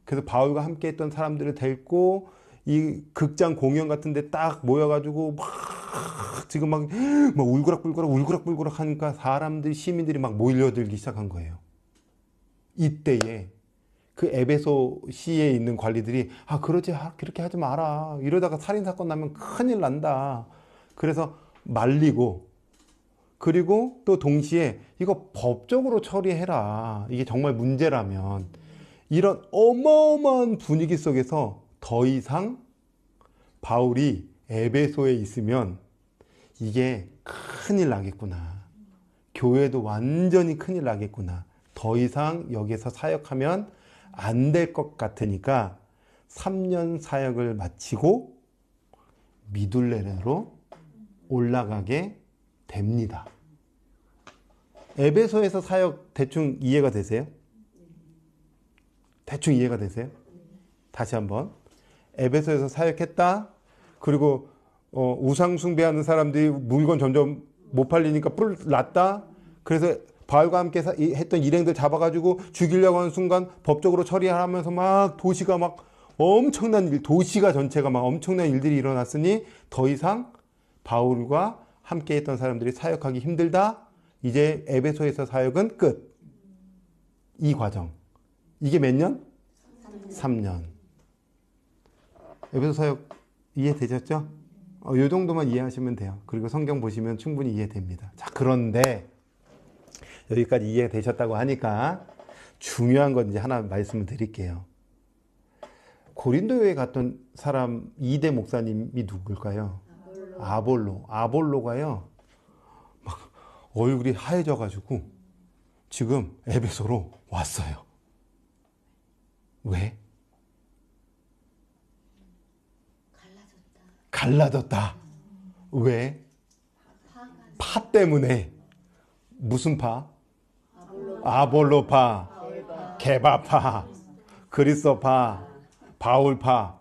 그래서 바울과 함께 했던 사람들을 데리고 이 극장 공연 같은 데 딱 모여가지고 막 지금 막 울그락불그락 하니까 사람들, 시민들이 막 몰려들기 시작한 거예요. 이때에 그 에베소시에 있는 관리들이 그렇게 하지 마라. 이러다가 살인사건 나면 큰일 난다. 그래서 말리고 그리고 또 동시에 이거 법적으로 처리해라. 이게 정말 문제라면 이런 어마어마한 분위기 속에서 더 이상 바울이 에베소에 있으면 이게 큰일 나겠구나. 교회도 완전히 큰일 나겠구나. 더 이상 여기서 사역하면 안 될 것 같으니까 3년 사역을 마치고 미둘레로 올라가게 됩니다. 에베소에서 사역 대충 이해가 되세요? 대충 이해가 되세요? 다시 한번. 에베소에서 사역했다. 그리고 우상 숭배하는 사람들이 물건 점점 못 팔리니까 뿔 났다. 그래서 바울과 함께 했던 일행들 잡아가지고 죽이려고 하는 순간 법적으로 처리하면서 막 도시가 막 엄청난 일, 도시가 전체가 막 엄청난 일들이 일어났으니 더 이상 바울과 함께 했던 사람들이 사역하기 힘들다. 이제 에베소에서 사역은 끝. 이 과정. 이게 몇 년? 3년. 에베소 사역 이해되셨죠? 이 정도만 이해하시면 돼요. 그리고 성경 보시면 충분히 이해됩니다. 자, 그런데 여기까지 이해되셨다고 하니까 중요한 건 이제 하나 말씀을 드릴게요. 고린도에 갔던 사람 2대 목사님이 누굴까요? 아볼로. 아볼로가요, 막 얼굴이 하얘져가지고 지금 에베소로 왔어요. 왜? 갈라졌다. 왜? 파 때문에. 무슨 파? 아볼로파, 게바파, 그리스도파, 바울파.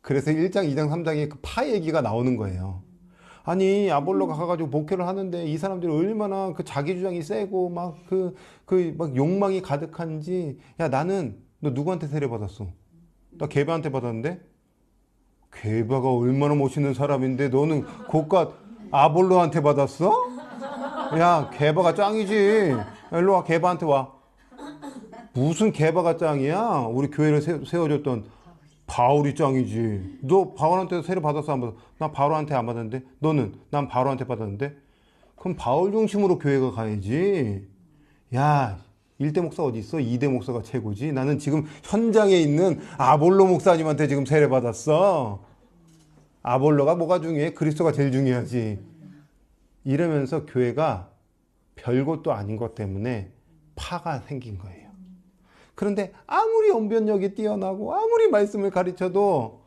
그래서 1장, 2장, 3장에 그 파 얘기가 나오는 거예요. 아니, 아볼로가 가가지고 목회를 하는데 이 사람들이 얼마나 그 자기 주장이 세고 막 막 욕망이 가득한지. 야, 나는 너 누구한테 세례받았어? 나 게바한테 받았는데? 게바가 얼마나 멋있는 사람인데 너는 고가 아볼로한테 받았어? 야, 게바가 짱이지. 일로 와, 게바한테 와. 무슨 게바가 짱이야? 우리 교회를 세워줬던 바울이 짱이지. 너 바울한테 세례 받았어? 안 받았어? 나 바울한테 안 받았는데? 너는? 난 바울한테 받았는데? 그럼 바울 중심으로 교회가 가야지. 야, 1대 목사 어디 있어? 2대 목사가 최고지. 나는 지금 현장에 있는 아볼로 목사님한테 지금 세례 받았어. 아볼로가 뭐가 중요해? 그리스도가 제일 중요하지. 이러면서 교회가 별것도 아닌 것 때문에 파가 생긴 거예요. 그런데 아무리 언변력이 뛰어나고 아무리 말씀을 가르쳐도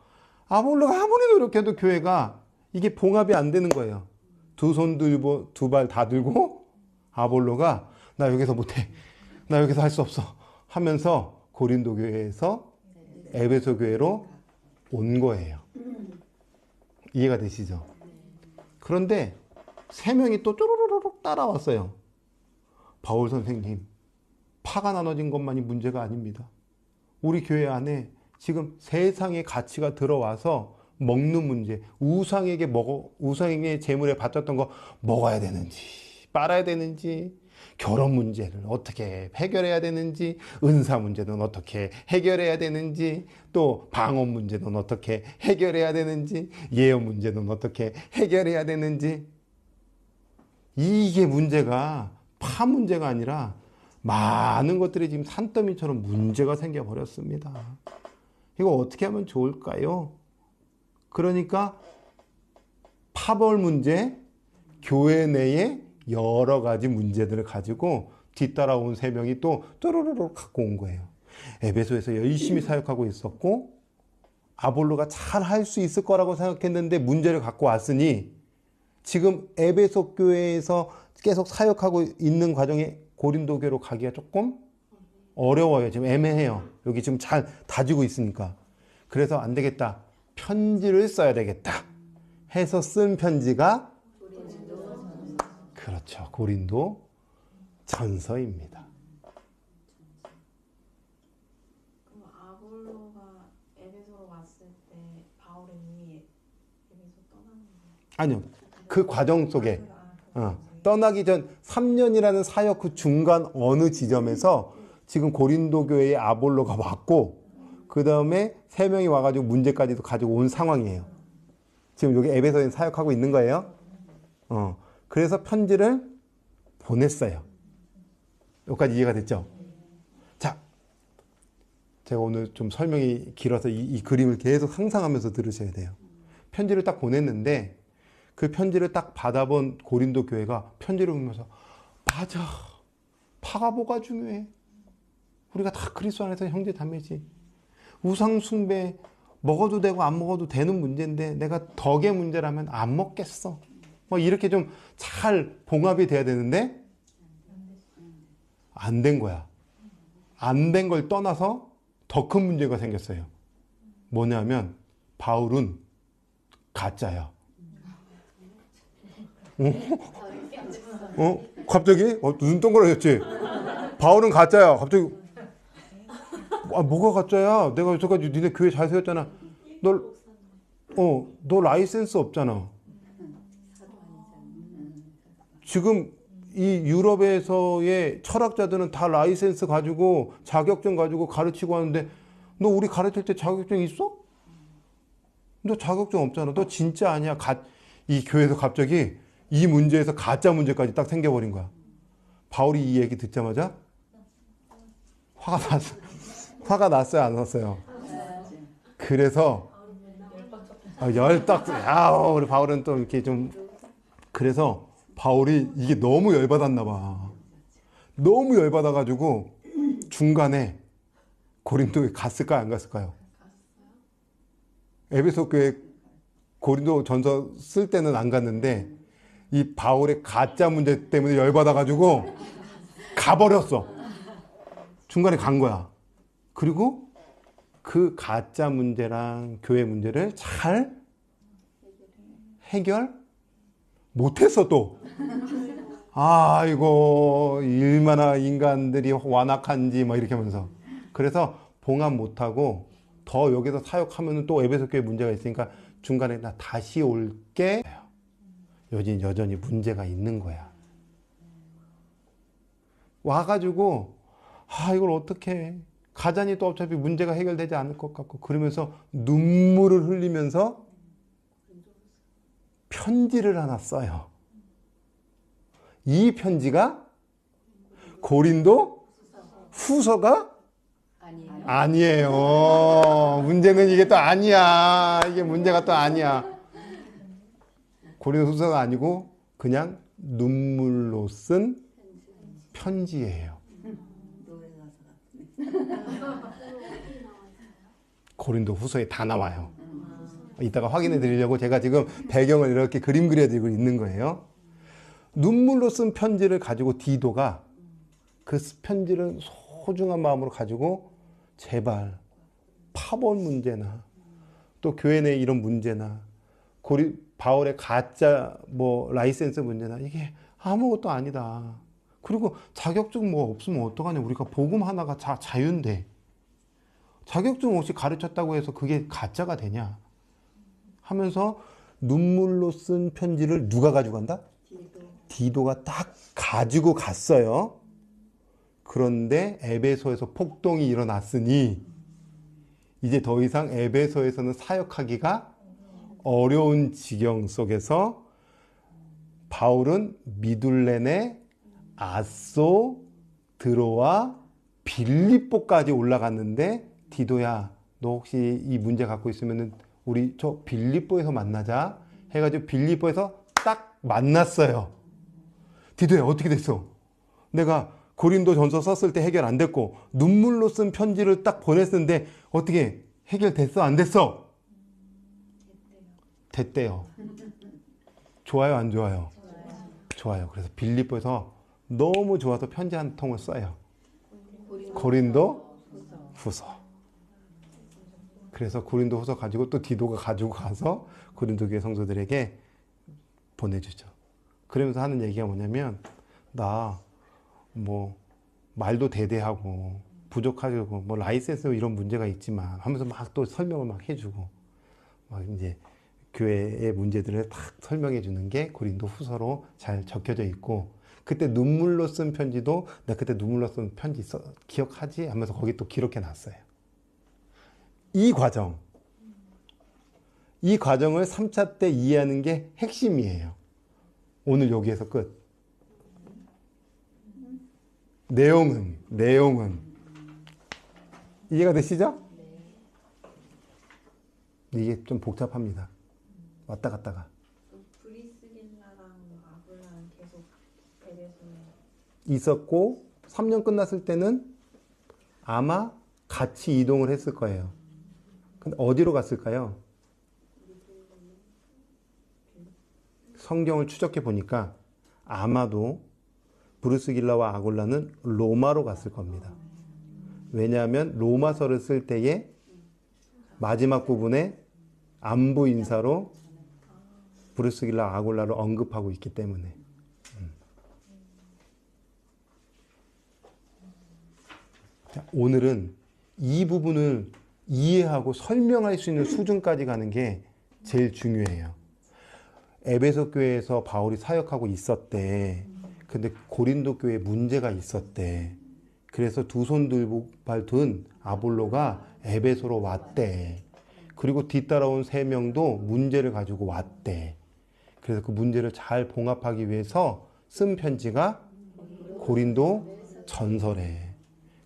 아볼로가 아무리 노력해도 교회가 이게 봉합이 안 되는 거예요. 두 손 들고 두 발 다 들고 아볼로가 나 여기서 못해. 나 여기서 할 수 없어. 하면서 고린도 교회에서 에베소 교회로 온 거예요. 이해가 되시죠? 그런데 3명이 또 쪼르르륵 따라왔어요. 바울 선생님, 파가 나눠진 것만이 문제가 아닙니다. 우리 교회 안에 지금 세상의 가치가 들어와서 먹는 문제, 우상에게 재물에 바쳤던 거 먹어야 되는지, 빨아야 되는지, 결혼 문제를 어떻게 해결해야 되는지, 은사 문제는 어떻게 해결해야 되는지, 또 방언 문제는 어떻게 해결해야 되는지, 예언 문제는 어떻게 해결해야 되는지. 이게 문제가 파 문제가 아니라 많은 것들이 지금 산더미처럼 문제가 생겨버렸습니다. 이거 어떻게 하면 좋을까요? 그러니까 파벌 문제, 교회 내에 여러 가지 문제들을 가지고 뒤따라온 3명이 또 또르르르 갖고 온 거예요. 에베소에서 열심히 사역하고 있었고 아볼로가 잘 할 수 있을 거라고 생각했는데 문제를 갖고 왔으니 지금 에베소 교회에서 계속 사역하고 있는 과정에 고린도 교회로 가기가 조금 어려워요. 지금 애매해요. 여기 지금 잘 다지고 있으니까. 그래서 안 되겠다. 편지를 써야 되겠다. 해서 쓴 편지가 그렇죠. 고린도 전서입니다. 그럼 아볼로가 에베소로 왔을 때 바울은 이미 에베소 떠나는 거예요? 아니요. 그 과정 속에 떠나기 전 3년이라는 사역 그 중간 어느 지점에서 지금 고린도 교회에 아볼로가 왔고 그 다음에 3명이 와가지고 문제까지도 가지고 온 상황이에요. 지금 여기 에베소에 사역하고 있는 거예요. 그래서 편지를 보냈어요. 여기까지 이해가 됐죠? 자, 제가 오늘 좀 설명이 길어서 이 그림을 계속 상상하면서 들으셔야 돼요. 편지를 딱 보냈는데 그 편지를 딱 받아본 고린도 교회가 편지를 보면서 맞아, 파가 뭐가 중요해? 우리가 다 그리스도 안에서 형제 자매지. 우상 숭배 먹어도 되고 안 먹어도 되는 문제인데 내가 덕의 문제라면 안 먹겠어. 뭐 이렇게 좀 잘 봉합이 돼야 되는데 안 된 거야. 안 된 걸 떠나서 더 큰 문제가 생겼어요. 뭐냐면 바울은 가짜야. 갑자기? 눈 동그라졌지? 바울은 가짜야. 갑자기 뭐가 가짜야? 내가 여태까지 니네 교회 잘 세웠잖아. 너 라이센스 없잖아. 지금 이 유럽에서의 철학자들은 다 라이센스 가지고 자격증 가지고 가르치고 하는데 너 우리 가르칠 때 자격증 있어? 너 자격증 없잖아. 너 진짜 아니야. 이 교회에서 갑자기 이 문제에서 가짜 문제까지 딱 생겨버린 거야. 바울이 이 얘기 듣자마자 화가 났어요, 안 났어요? 그래서 우리 바울은 또 이렇게 좀 그래서 바울이 이게 너무 열받았나 봐. 너무 열받아가지고 중간에 고린도에 갔을까요, 안 갔을까요? 에베소 교회 고린도 전서 쓸 때는 안 갔는데 이 바울의 가짜 문제 때문에 열받아가지고 가버렸어. 중간에 간 거야. 그리고 그 가짜 문제랑 교회 문제를 잘 해결 못했어 또. 아이고 얼마나 인간들이 완악한지 막 이렇게 하면서. 그래서 봉합 못하고 더 여기서 사역하면 또 에베소 교회 문제가 있으니까 중간에 나 다시 올게. 여전히 문제가 있는 거야. 와가지고 이걸 어떻게 해. 가자니 또 어차피 문제가 해결되지 않을 것 같고 그러면서 눈물을 흘리면서 편지를 하나 써요. 이 편지가 고린도 후서가 아니에요. 문제는 이게 또 아니야. 이게 문제가 또 아니야. 고린도 후서가 아니고 그냥 눈물로 쓴 편지예요. 고린도 후서에 다 나와요. 이따가 확인해 드리려고 제가 지금 배경을 이렇게 그림 그려드리고 있는 거예요. 눈물로 쓴 편지를 가지고 디도가 그 편지를 소중한 마음으로 가지고 제발 파벌 문제나 또 교회 내 이런 문제나 바울의 가짜 라이센스 문제나 이게 아무것도 아니다. 그리고 자격증 없으면 어떡하냐. 우리가 복음 하나가 자유인데 자격증 없이 가르쳤다고 해서 그게 가짜가 되냐 하면서 눈물로 쓴 편지를 누가 가지고 간다? 디도가 딱 가지고 갔어요. 그런데 에베소에서 폭동이 일어났으니 이제 더 이상 에베소에서는 사역하기가 어려운 지경 속에서 바울은 미둘렌에 아소, 드로아, 빌립보까지 올라갔는데 디도야 너 혹시 이 문제 갖고 있으면 우리 저 빌립보에서 만나자 해가지고 빌립보에서 딱 만났어요. 디도야 어떻게 됐어? 내가 고린도 전서 썼을 때 해결 안 됐고 눈물로 쓴 편지를 딱 보냈는데 어떻게 해결됐어? 안 됐어? 됐대요. 좋아요? 안 좋아요? 좋아요. 그래서 빌립보에서 너무 좋아서 편지 한 통을 써요. 고린도 후서. 그래서 고린도 후서 가지고 또 디도가 가지고 가서 고린도 교회 성도들에게 보내주죠. 그러면서 하는 얘기가 뭐냐면 나 말도 대대하고 부족하고 라이센스 이런 문제가 있지만 하면서 막 또 설명을 막 해주고 막 이제 교회의 문제들을 딱 설명해 주는 게 고린도 후서로 잘 적혀져 있고 그때 눈물로 쓴 편지도 나 그때 눈물로 쓴 편지 기억하지? 하면서 거기 또 기록해 놨어요. 이 과정을 3차 때 이해하는 게 핵심이에요. 오늘 여기에서 끝. 내용은 이해가 되시죠? 이게 좀 복잡합니다. 왔다 갔다가. 브리스길라랑 아굴라는 계속 에베소에 있었고 3년 끝났을 때는 아마 같이 이동을 했을 거예요. 근데 어디로 갔을까요? 성경을 추적해 보니까 아마도 브루스길라와 아굴라는 로마로 갔을 겁니다. 왜냐하면 로마서를 쓸 때에 마지막 부분에 안부 인사로 브루스길라 아굴라를 언급하고 있기 때문에. 자, 오늘은 이 부분을 이해하고 설명할 수 있는 수준까지 가는 게 제일 중요해요. 에베소 교회에서 바울이 사역하고 있었대. 근데 고린도 교회에 문제가 있었대. 그래서 두 손 들고 발 든 아볼로가 에베소로 왔대. 그리고 뒤따라온 3명도 문제를 가지고 왔대. 그래서 그 문제를 잘 봉합하기 위해서 쓴 편지가 고린도 전서래.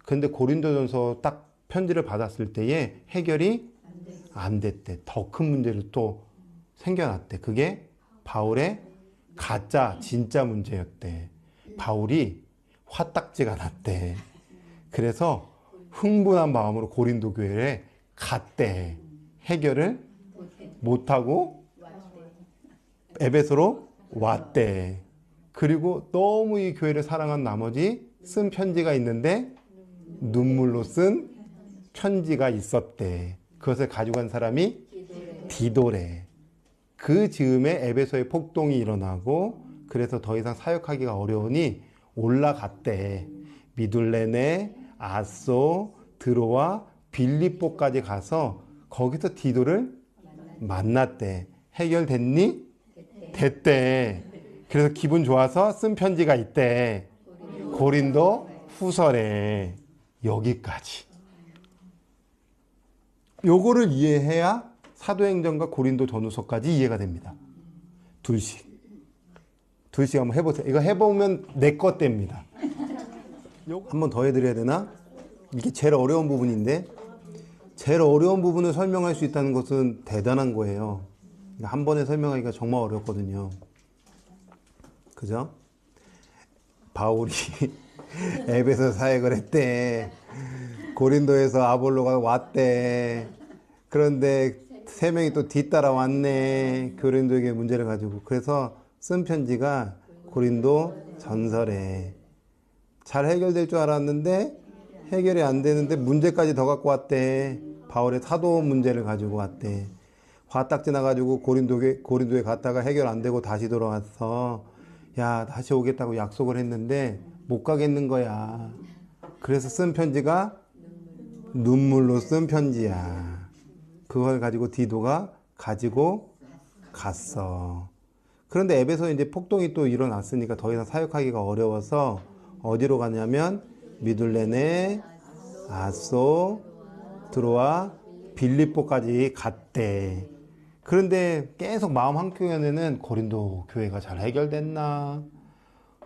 근데 고린도 전서 딱 편지를 받았을 때에 해결이 안 됐대. 더 큰 문제를 또 생겨났대. 그게 바울의 가짜 진짜 문제였대. 바울이 화딱지가 났대. 그래서 흥분한 마음으로 고린도 교회에 갔대. 해결을 못하고 에베소로 왔대. 그리고 너무 이 교회를 사랑한 나머지 쓴 편지가 있는데 눈물로 쓴 편지가 있었대. 그것을 가지고 간 사람이 디도래. 그 즈음에 에베소에 폭동이 일어나고 그래서 더 이상 사역하기가 어려우니 올라갔대. 미둘레네, 아소, 드로아, 빌립보까지 가서 거기서 디도를 만났대. 해결됐니? 됐대. 그래서 기분 좋아서 쓴 편지가 있대. 고린도 후서래. 여기까지. 요거를 이해해야 사도행전과 고린도 전후서까지 이해가 됩니다. 둘씩 한번 해보세요. 이거 해보면 내 것 됩니다. 한 번 더 해드려야 되나? 이게 제일 어려운 부분인데 제일 어려운 부분을 설명할 수 있다는 것은 대단한 거예요. 한 번에 설명하기가 정말 어렵거든요. 그죠? 바울이 에베소 사역을 했대. 고린도에서 아볼로가 왔대. 그런데 3명이 또 뒤따라 왔네. 고린도에게 문제를 가지고. 그래서 쓴 편지가 고린도 전서래. 잘 해결될 줄 알았는데 해결이 안 되는데 문제까지 더 갖고 왔대. 바울의 사도 문제를 가지고 왔대. 화딱지 나가지고 고린도에 갔다가 해결 안 되고 다시 돌아와서 야, 다시 오겠다고 약속을 했는데 못 가겠는 거야. 그래서 쓴 편지가 눈물로 쓴 편지야. 그걸 가지고 디도가 가지고 갔어. 그런데 에베소에 이제 폭동이 또 일어났으니까 더 이상 사역하기가 어려워서 어디로 가냐면 미둘레네, 아소, 드로아, 빌립보까지 갔대. 그런데 계속 마음 한켠에는 고린도 교회가 잘 해결됐나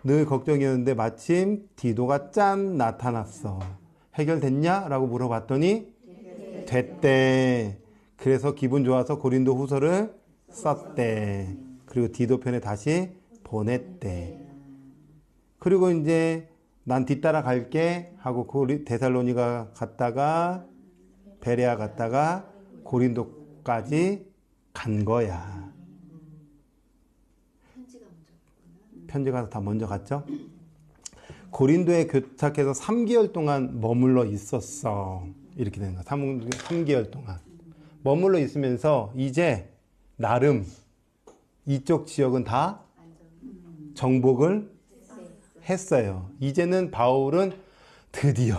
늘 걱정이었는데 마침 디도가 짠 나타났어. 해결됐냐? 라고 물어봤더니 됐대. 그래서 기분 좋아서 고린도 후서를 썼대. 그리고 디도 편에 다시 보냈대. 그리고 이제 난 뒤따라 갈게 하고 데살로니가 갔다가 베레아 갔다가 고린도까지 간 거야. 편지가 다 먼저 갔죠? 고린도에 교착해서 3개월 동안 머물러 있었어. 이렇게 되는 거야. 3개월 동안. 머물러 있으면서 이제 나름 이쪽 지역은 다 정복을 했어요. 이제는 바울은 드디어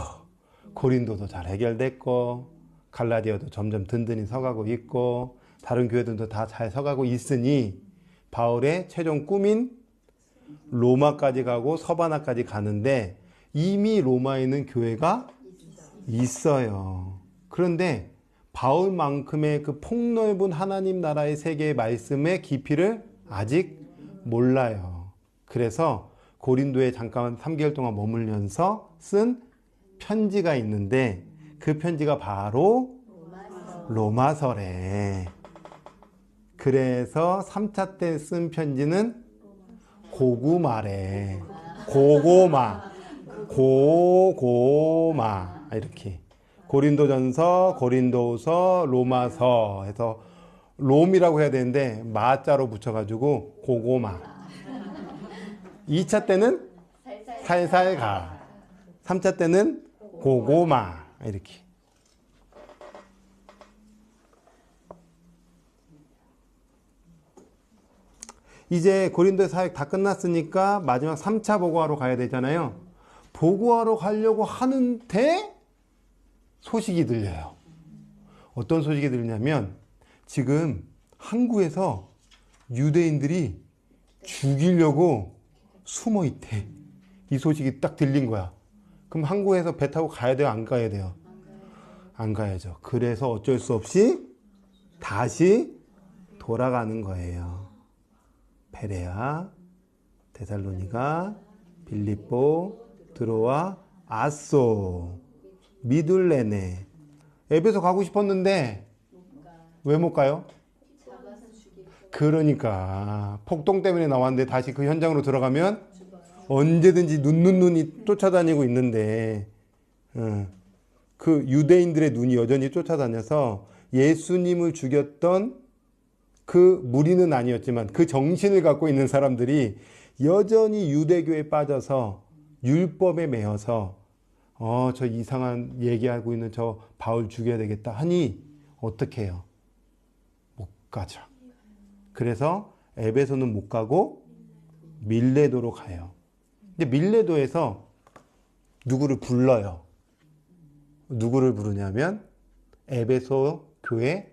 고린도도 잘 해결됐고 갈라디아도 점점 든든히 서가고 있고 다른 교회들도 다 잘 서가고 있으니 바울의 최종 꿈인 로마까지 가고 서바나까지 가는데 이미 로마에는 교회가 있어요. 그런데 바울만큼의 그 폭넓은 하나님 나라의 세계의 말씀의 깊이를 아직 몰라요. 그래서 고린도에 잠깐 3개월 동안 머물면서 쓴 편지가 있는데 그 편지가 바로 로마서래. 그래서 3차 때 쓴 편지는 고구마래. 고고마. 이렇게. 고린도전서, 고린도후서, 로마서 해서 롬이라고 해야 되는데 마자로 붙여가지고 고고마. 2차 때는 살살 가. 3차 때는 고고마. 이렇게. 이제 고린도 사역 다 끝났으니까 마지막 3차 보고하러 가야 되잖아요. 보고하러 가려고 하는데 소식이 들려요. 어떤 소식이 들리냐면 지금 항구에서 유대인들이 죽이려고 숨어 있대. 이 소식이 딱 들린 거야. 그럼 항구에서 배 타고 가야 돼요? 안 가야 돼요? 안 가야죠. 그래서 어쩔 수 없이 다시 돌아가는 거예요. 베레아, 데살로니가, 빌립보, 드로아, 아소, 미둘레네. 에베소 가고 싶었는데 왜 못 가요? 그러니까 폭동 때문에 나왔는데 다시 그 현장으로 들어가면 언제든지 눈이 쫓아다니고 있는데 그 유대인들의 눈이 여전히 쫓아다녀서 예수님을 죽였던 그 무리는 아니었지만 그 정신을 갖고 있는 사람들이 여전히 유대교에 빠져서 율법에 매여서 저 이상한 얘기하고 있는 저 바울 죽여야 되겠다 하니 어떻게 해요? 못 가죠. 그래서 에베소는 못 가고 밀레도로 가요. 근데 밀레도에서 누구를 불러요? 누구를 부르냐면 에베소 교회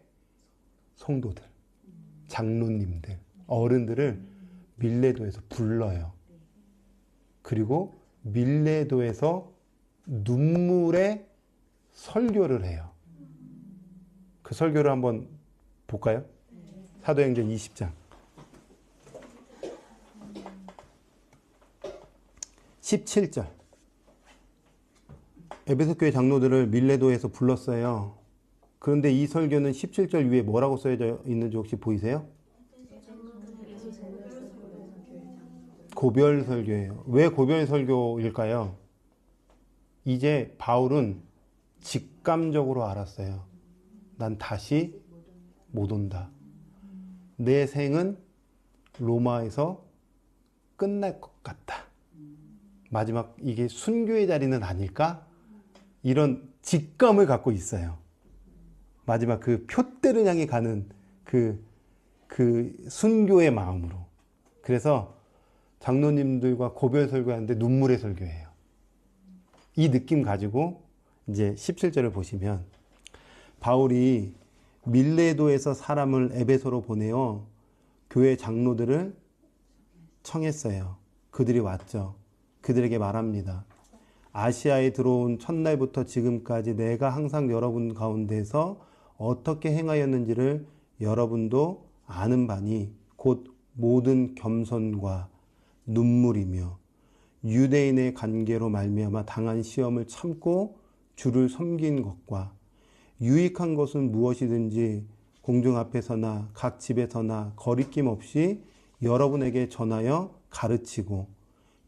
성도들, 장로님들, 어른들을 밀레도에서 불러요. 그리고 밀레도에서 눈물의 설교를 해요. 그 설교를 한번 볼까요? 사도행전 20장 17절. 에베소 교회 장로들을 밀레도에서 불렀어요. 그런데 이 설교는 17절 위에 뭐라고 써져 있는지 혹시 보이세요? 고별 설교예요. 왜 고별 설교일까요? 이제 바울은 직감적으로 알았어요. 난 다시 못 온다. 내 생은 로마에서 끝날 것 같다. 마지막 이게 순교의 자리는 아닐까? 이런 직감을 갖고 있어요. 마지막 그 표대를 향해 가는 그 순교의 마음으로. 그래서 장로님들과 고별 설교하는데 눈물의 설교예요. 이 느낌 가지고 이제 17절을 보시면 바울이 밀레도에서 사람을 에베소로 보내어 교회 장로들을 청했어요. 그들이 왔죠. 그들에게 말합니다. 아시아에 들어온 첫날부터 지금까지 내가 항상 여러분 가운데서 어떻게 행하였는지를 여러분도 아는 바니 곧 모든 겸손과 눈물이며 유대인의 관계로 말미암아 당한 시험을 참고 주를 섬긴 것과 유익한 것은 무엇이든지 공중 앞에서나 각 집에서나 거리낌 없이 여러분에게 전하여 가르치고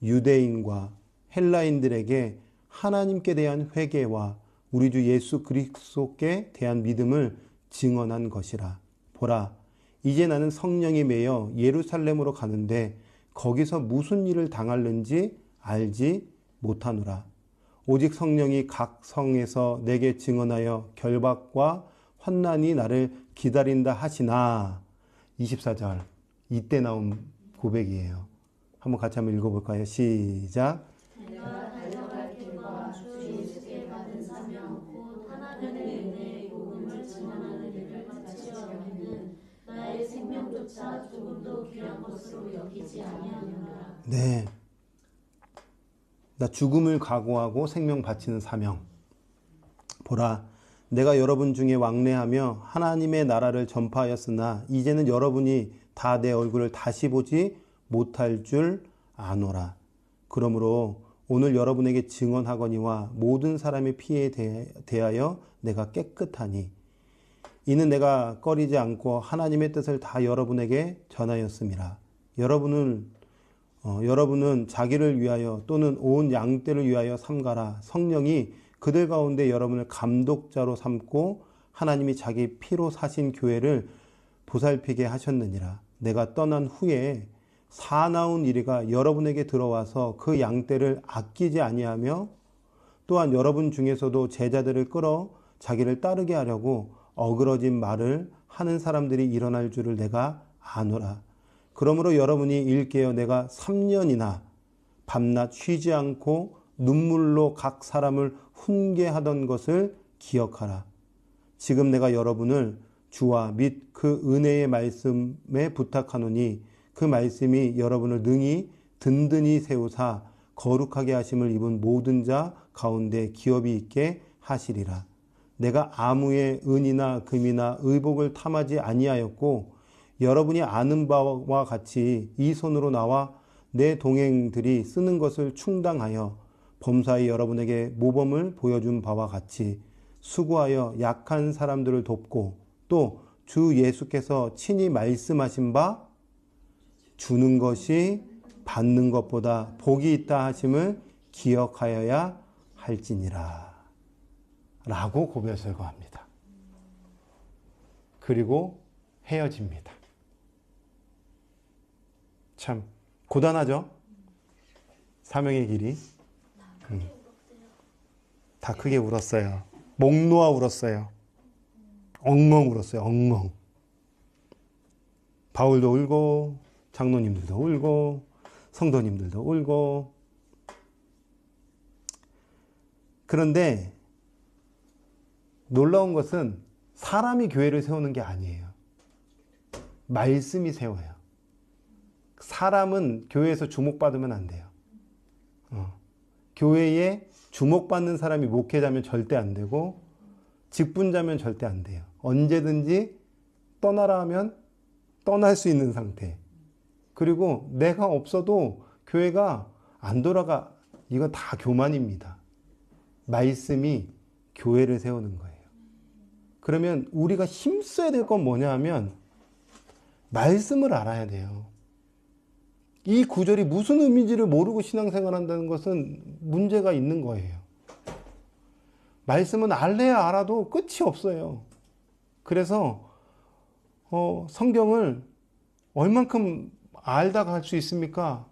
유대인과 헬라인들에게 하나님께 대한 회개와 우리 주 예수 그리스도께 대한 믿음을 증언한 것이라. 보라, 이제 나는 성령이 매여 예루살렘으로 가는데 거기서 무슨 일을 당할는지 알지 못하노라. 오직 성령이 각 성에서 내게 증언하여 결박과 환난이 나를 기다린다 하시나. 24절. 이때 나온 고백이에요. 한번 같이 한번 읽어볼까요? 시작. 내가 달려갈 길과 주 예수께 받은 사명 곧 하나님의 은혜의 복음을 증언하는 일을 마치려면은 나의 생명조차 조금도 귀한 것으로 여기지 아니하노라. 네. 나 죽음을 각오하고 생명 바치는 사명. 보라, 내가 여러분 중에 왕래하며 하나님의 나라를 전파하였으나 이제는 여러분이 다 내 얼굴을 다시 보지 못할 줄 아노라. 그러므로 오늘 여러분에게 증언하거니와 모든 사람의 피에 대하여 내가 깨끗하니 이는 내가 꺼리지 않고 하나님의 뜻을 다 여러분에게 전하였음이라. 여러분은 자기를 위하여 또는 온 양떼를 위하여 삼가라. 성령이 그들 가운데 여러분을 감독자로 삼고 하나님이 자기 피로 사신 교회를 보살피게 하셨느니라. 내가 떠난 후에 사나운 이리가 여러분에게 들어와서 그 양떼를 아끼지 아니하며 또한 여러분 중에서도 제자들을 끌어 자기를 따르게 하려고 어그러진 말을 하는 사람들이 일어날 줄을 내가 아노라. 그러므로 여러분이 일깨어 내가 3년이나 밤낮 쉬지 않고 눈물로 각 사람을 훈계하던 것을 기억하라. 지금 내가 여러분을 주와 및 그 은혜의 말씀에 부탁하노니 그 말씀이 여러분을 능히 든든히 세우사 거룩하게 하심을 입은 모든 자 가운데 기업이 있게 하시리라. 내가 아무의 은이나 금이나 의복을 탐하지 아니하였고 여러분이 아는 바와 같이 이 손으로 나와 내 동행들이 쓰는 것을 충당하여 범사에 여러분에게 모범을 보여준 바와 같이 수고하여 약한 사람들을 돕고 또 주 예수께서 친히 말씀하신 바 주는 것이 받는 것보다 복이 있다 하심을 기억하여야 할지니라 라고 고백설거합니다. 그리고 헤어집니다. 참 고단하죠? 사명의 길이. 다 크게 울었어요. 목 놓아 울었어요. 엉엉 울었어요. 엉엉. 바울도 울고 장로님들도 울고 성도님들도 울고. 그런데 놀라운 것은 사람이 교회를 세우는 게 아니에요. 말씀이 세워요. 사람은 교회에서 주목받으면 안 돼요. 교회에 주목받는 사람이 목회자면 절대 안 되고 직분자면 절대 안 돼요. 언제든지 떠나라 하면 떠날 수 있는 상태. 그리고 내가 없어도 교회가 안 돌아가. 이건 다 교만입니다. 말씀이 교회를 세우는 거예요. 그러면 우리가 힘써야 될 건 뭐냐 하면 말씀을 알아야 돼요. 이 구절이 무슨 의미인지를 모르고 신앙생활 한다는 것은 문제가 있는 거예요. 말씀은 알래야 알아도 끝이 없어요. 그래서 성경을 얼만큼 알다가 할 수 있습니까?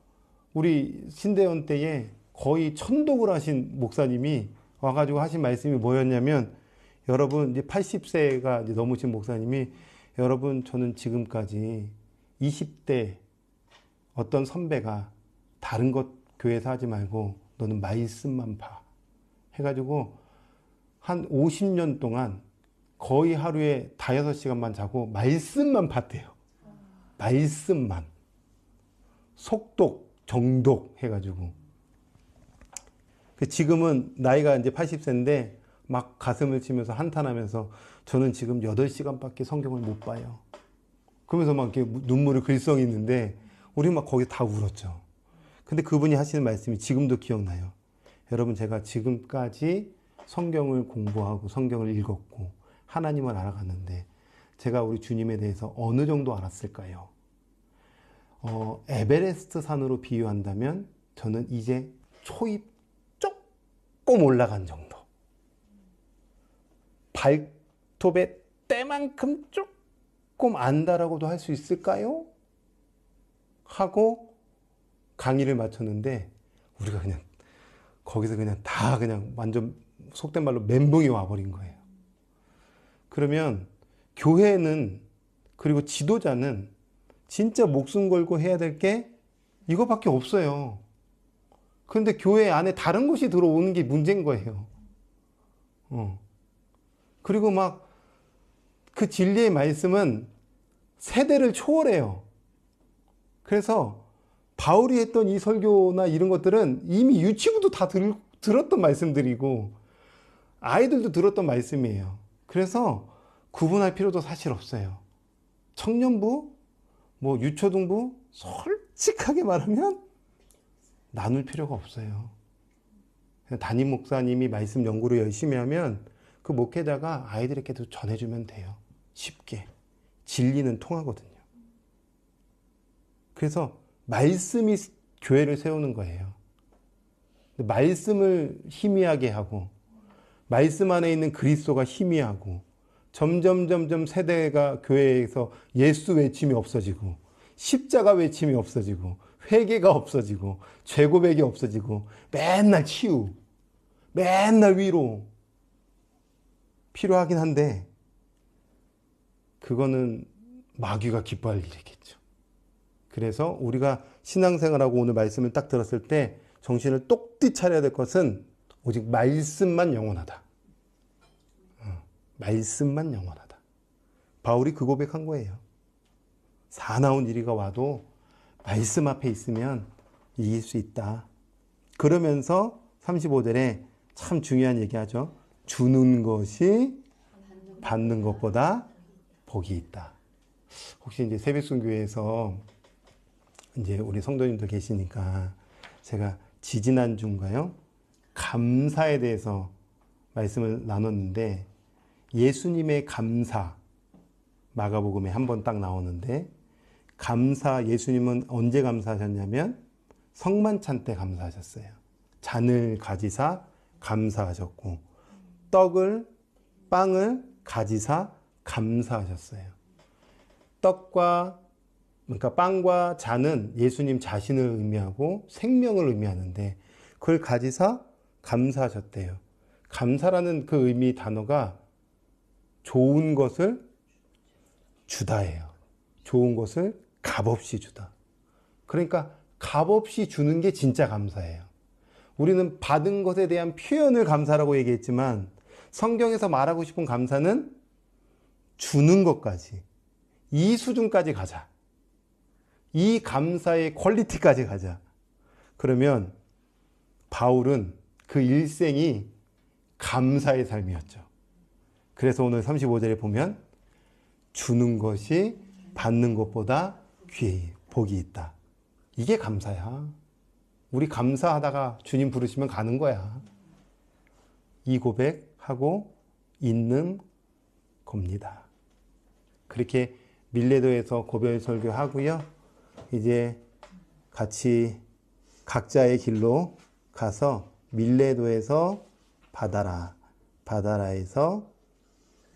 우리 신대원 때에 거의 천독을 하신 목사님이 와가지고 하신 말씀이 뭐였냐면, 여러분 이제 80세가 이제 넘으신 목사님이, 여러분 저는 지금까지 20대 어떤 선배가 다른 것 교회에서 하지 말고 너는 말씀만 봐 해가지고 한 50년 동안 거의 하루에 5-6시간만 자고 말씀만 봤대요. 말씀만. 속독, 정독 해가지고. 지금은 나이가 이제 80세인데 막 가슴을 치면서 한탄하면서 저는 지금 8시간밖에 성경을 못 봐요. 그러면서 막 이렇게 눈물을 글썽이 있는데 우리 막 거기 다 울었죠. 근데 그분이 하시는 말씀이 지금도 기억나요. 여러분, 제가 지금까지 성경을 공부하고 성경을 읽었고 하나님을 알아갔는데 제가 우리 주님에 대해서 어느 정도 알았을까요? 에베레스트 산으로 비유한다면 저는 이제 초입 조금 올라간 정도. 발톱의 때만큼 조금 안다라고도 할 수 있을까요? 하고 강의를 마쳤는데 우리가 그냥 거기서 그냥 다 그냥 완전 속된 말로 멘붕이 와버린 거예요. 그러면 교회는, 그리고 지도자는 진짜 목숨 걸고 해야 될 게 이거밖에 없어요. 그런데 교회 안에 다른 것이 들어오는 게 문제인 거예요. 그리고 막 그 진리의 말씀은 세대를 초월해요. 그래서 바울이 했던 이 설교나 이런 것들은 이미 유치부도 다 들었던 말씀들이고 아이들도 들었던 말씀이에요. 그래서 구분할 필요도 사실 없어요. 청년부, 뭐 유초등부, 솔직하게 말하면 나눌 필요가 없어요. 담임 목사님이 말씀 연구를 열심히 하면 그 목회자가 아이들에게도 전해주면 돼요. 쉽게. 진리는 통하거든요. 그래서 말씀이 교회를 세우는 거예요. 말씀을 희미하게 하고 말씀 안에 있는 그리스도가 희미하고 점점 세대가 교회에서 예수 외침이 없어지고 십자가 외침이 없어지고 회개가 없어지고 죄고백이 없어지고 맨날 치유, 맨날 위로 필요하긴 한데 그거는 마귀가 기뻐할 일이겠죠. 그래서 우리가 신앙생활하고 오늘 말씀을 딱 들었을 때 정신을 똑띠 차려야 될 것은 오직 말씀만 영원하다. 말씀만 영원하다. 바울이 그 고백한 거예요. 사나운 이리가 와도 말씀 앞에 있으면 이길 수 있다. 그러면서 35절에 참 중요한 얘기하죠. 주는 것이 받는 것보다 복이 있다. 혹시 이제 새벽순교회에서 이제 우리 성도님들 계시니까 제가 지지난주인가요? 감사에 대해서 말씀을 나눴는데 예수님의 감사 마가복음에 한 번 딱 나오는데 감사 예수님은 언제 감사하셨냐면 성만찬 때 감사하셨어요. 잔을 가지사 감사하셨고 빵을 가지사 감사하셨어요. 그러니까 빵과 잔은 예수님 자신을 의미하고 생명을 의미하는데 그걸 가지사 감사하셨대요. 감사라는 그 의미 단어가 좋은 것을 주다예요. 좋은 것을 값없이 주다. 그러니까 값없이 주는 게 진짜 감사예요. 우리는 받은 것에 대한 표현을 감사라고 얘기했지만 성경에서 말하고 싶은 감사는 주는 것까지, 이 수준까지 가자. 이 감사의 퀄리티까지 가자. 그러면 바울은 그 일생이 감사의 삶이었죠. 그래서 오늘 35절에 보면 주는 것이 받는 것보다 복이 있다. 이게 감사야. 우리 감사하다가 주님 부르시면 가는 거야. 이 고백하고 있는 겁니다. 그렇게 밀레도에서 고별 설교하고요. 이제 같이 각자의 길로 가서 밀레도에서 바다라에서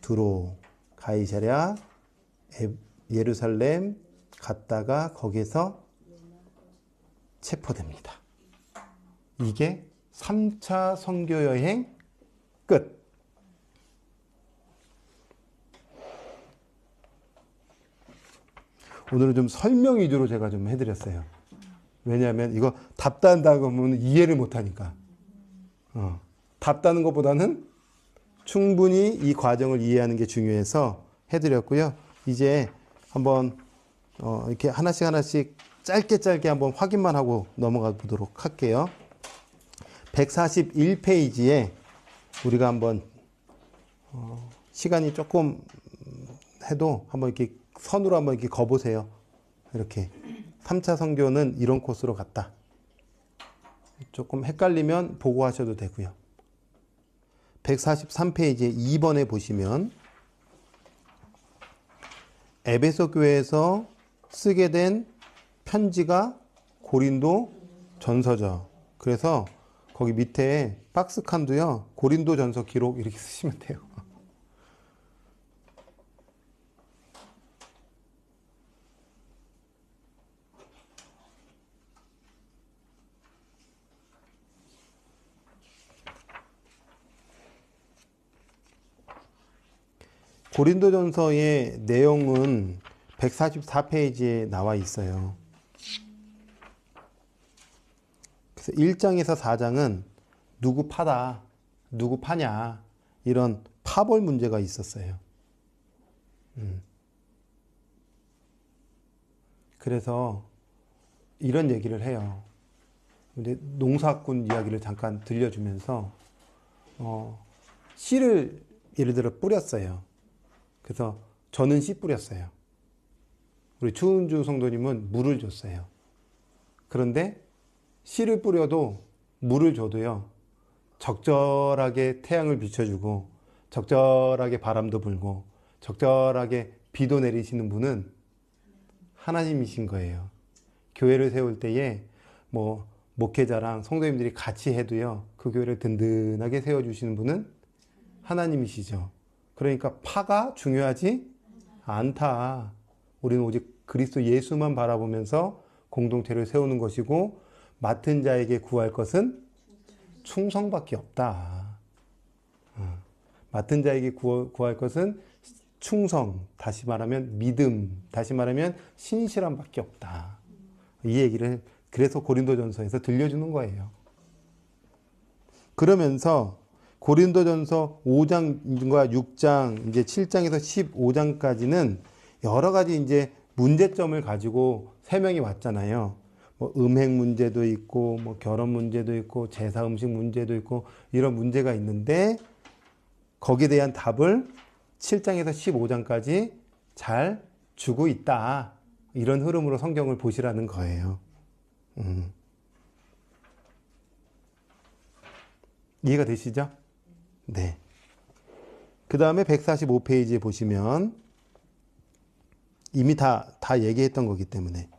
두로, 가이사랴, 예루살렘 갔다가 거기서 체포됩니다. 이게 3차 선교 여행 끝. 오늘은 좀 설명 위주로 제가 좀 해드렸어요. 왜냐하면 이거 답단다고 하면 이해를 못하니까. 답다는 것보다는 충분히 이 과정을 이해하는 게 중요해서 해드렸고요. 이제 한번 이렇게 하나씩 짧게 한번 확인만 하고 넘어가 보도록 할게요. 141페이지에 우리가 한번 시간이 조금 해도 한번 이렇게 선으로 한번 이렇게 거보세요. 이렇게 3차 선교는 이런 코스로 갔다. 조금 헷갈리면 보고하셔도 되고요. 143페이지에 2번에 보시면 에베소 교회에서 쓰게 된 편지가 고린도 전서죠. 그래서 거기 밑에 박스 칸도요. 고린도 전서 기록 이렇게 쓰시면 돼요. 고린도전서의 내용은 144페이지에 나와 있어요. 그래서 1장에서 4장은 누구 파다, 누구 파냐 이런 파벌 문제가 있었어요. 그래서 이런 얘기를 해요. 근데 농사꾼 이야기를 잠깐 들려주면서 씨를 예를 들어 뿌렸어요. 그래서 저는 씨 뿌렸어요. 우리 추은주 성도님은 물을 줬어요. 그런데 씨를 뿌려도 물을 줘도요. 적절하게 태양을 비춰주고 적절하게 바람도 불고 적절하게 비도 내리시는 분은 하나님이신 거예요. 교회를 세울 때에 목회자랑 성도님들이 같이 해도요. 그 교회를 든든하게 세워주시는 분은 하나님이시죠. 그러니까 파가 중요하지 않다. 우리는 오직 그리스도 예수만 바라보면서 공동체를 세우는 것이고 맡은 자에게 구할 것은 충성밖에 없다. 맡은 자에게 구할 것은 충성, 다시 말하면 믿음, 다시 말하면 신실함밖에 없다. 이 얘기를 그래서 고린도전서에서 들려주는 거예요. 그러면서 고린도전서 5장과 6장, 이제 7장에서 15장까지는 여러 가지 이제 문제점을 가지고 설명이 왔잖아요. 뭐 음행 문제도 있고, 뭐 결혼 문제도 있고, 제사 음식 문제도 있고, 이런 문제가 있는데 거기에 대한 답을 7장에서 15장까지 잘 주고 있다. 이런 흐름으로 성경을 보시라는 거예요. 이해가 되시죠? 네. 그 다음에 145페이지에 보시면 이미 다 얘기했던 거기 때문에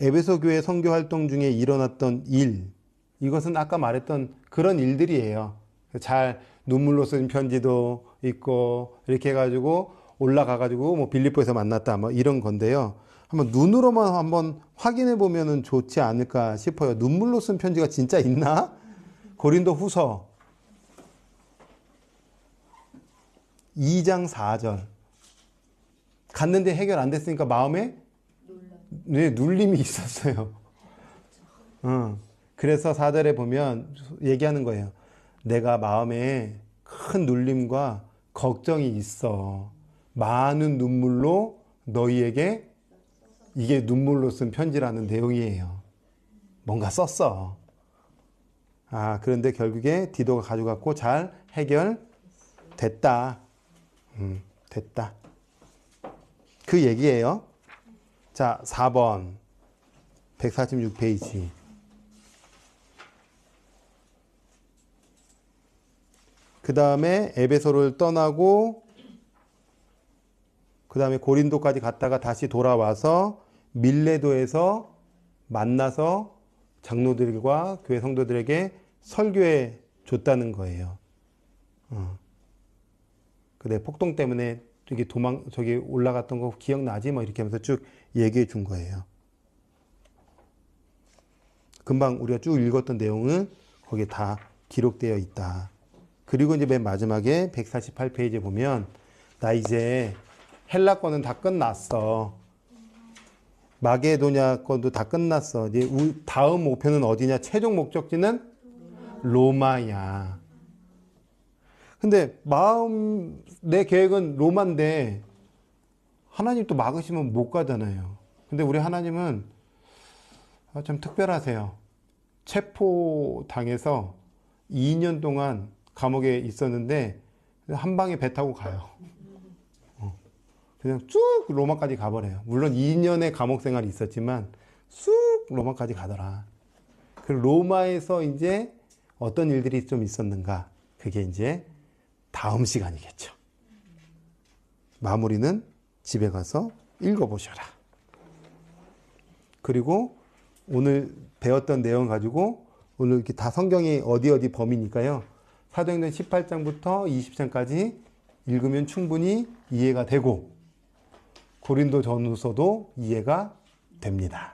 에베소 교회 선교 활동 중에 일어났던 일, 이것은 아까 말했던 그런 일들이에요. 잘 눈물로 쓴 편지도 있고 이렇게 해가지고 올라가가지고 뭐 빌립보에서 만났다 뭐 이런 건데요. 한번 눈으로만 한번 확인해 보면은 좋지 않을까 싶어요. 눈물로 쓴 편지가 진짜 있나? 고린도 후서 2장 4절. 갔는데 해결 안 됐으니까 마음에 눌림이 있었어요. 그래서 4절에 보면 얘기하는 거예요. 내가 마음에 큰 눌림과 걱정이 있어. 많은 눈물로 너희에게, 이게 눈물로 쓴 편지라는 내용이에요. 뭔가 썼어. 그런데 결국에 디도가 가져갔고 잘 해결됐다. 됐다. 그 얘기예요. 자, 4번 146페이지. 그 다음에 에베소를 떠나고 그 다음에 고린도까지 갔다가 다시 돌아와서 밀레도에서 만나서 장로들과 교회 성도들에게 설교해 줬다는 거예요. 그래, 폭동 때문에 저기 올라갔던 거 기억나지? 뭐 이렇게 하면서 쭉 얘기해 준 거예요. 금방 우리가 쭉 읽었던 내용은 거기에 다 기록되어 있다. 그리고 이제 맨 마지막에 148페이지에 보면 나 이제 헬라 거는 다 끝났어. 마게도냐 거도 다 끝났어. 이제 다음 목표는 어디냐? 최종 목적지는 로마야. 근데 내 계획은 로마인데 하나님 또 막으시면 못 가잖아요. 근데 우리 하나님은 좀 특별하세요. 체포당해서 2년 동안 감옥에 있었는데 한 방에 배 타고 가요. 그냥 쭉 로마까지 가버려요. 물론 2년의 감옥 생활이 있었지만 쑥 로마까지 가더라. 그리고 로마에서 이제 어떤 일들이 좀 있었는가? 그게 이제 다음 시간이겠죠. 마무리는 집에 가서 읽어보셔라. 그리고 오늘 배웠던 내용 가지고 오늘 이렇게 다 성경이 어디 범위니까요. 사도행전 18장부터 20장까지 읽으면 충분히 이해가 되고 고린도 전후서도 이해가 됩니다.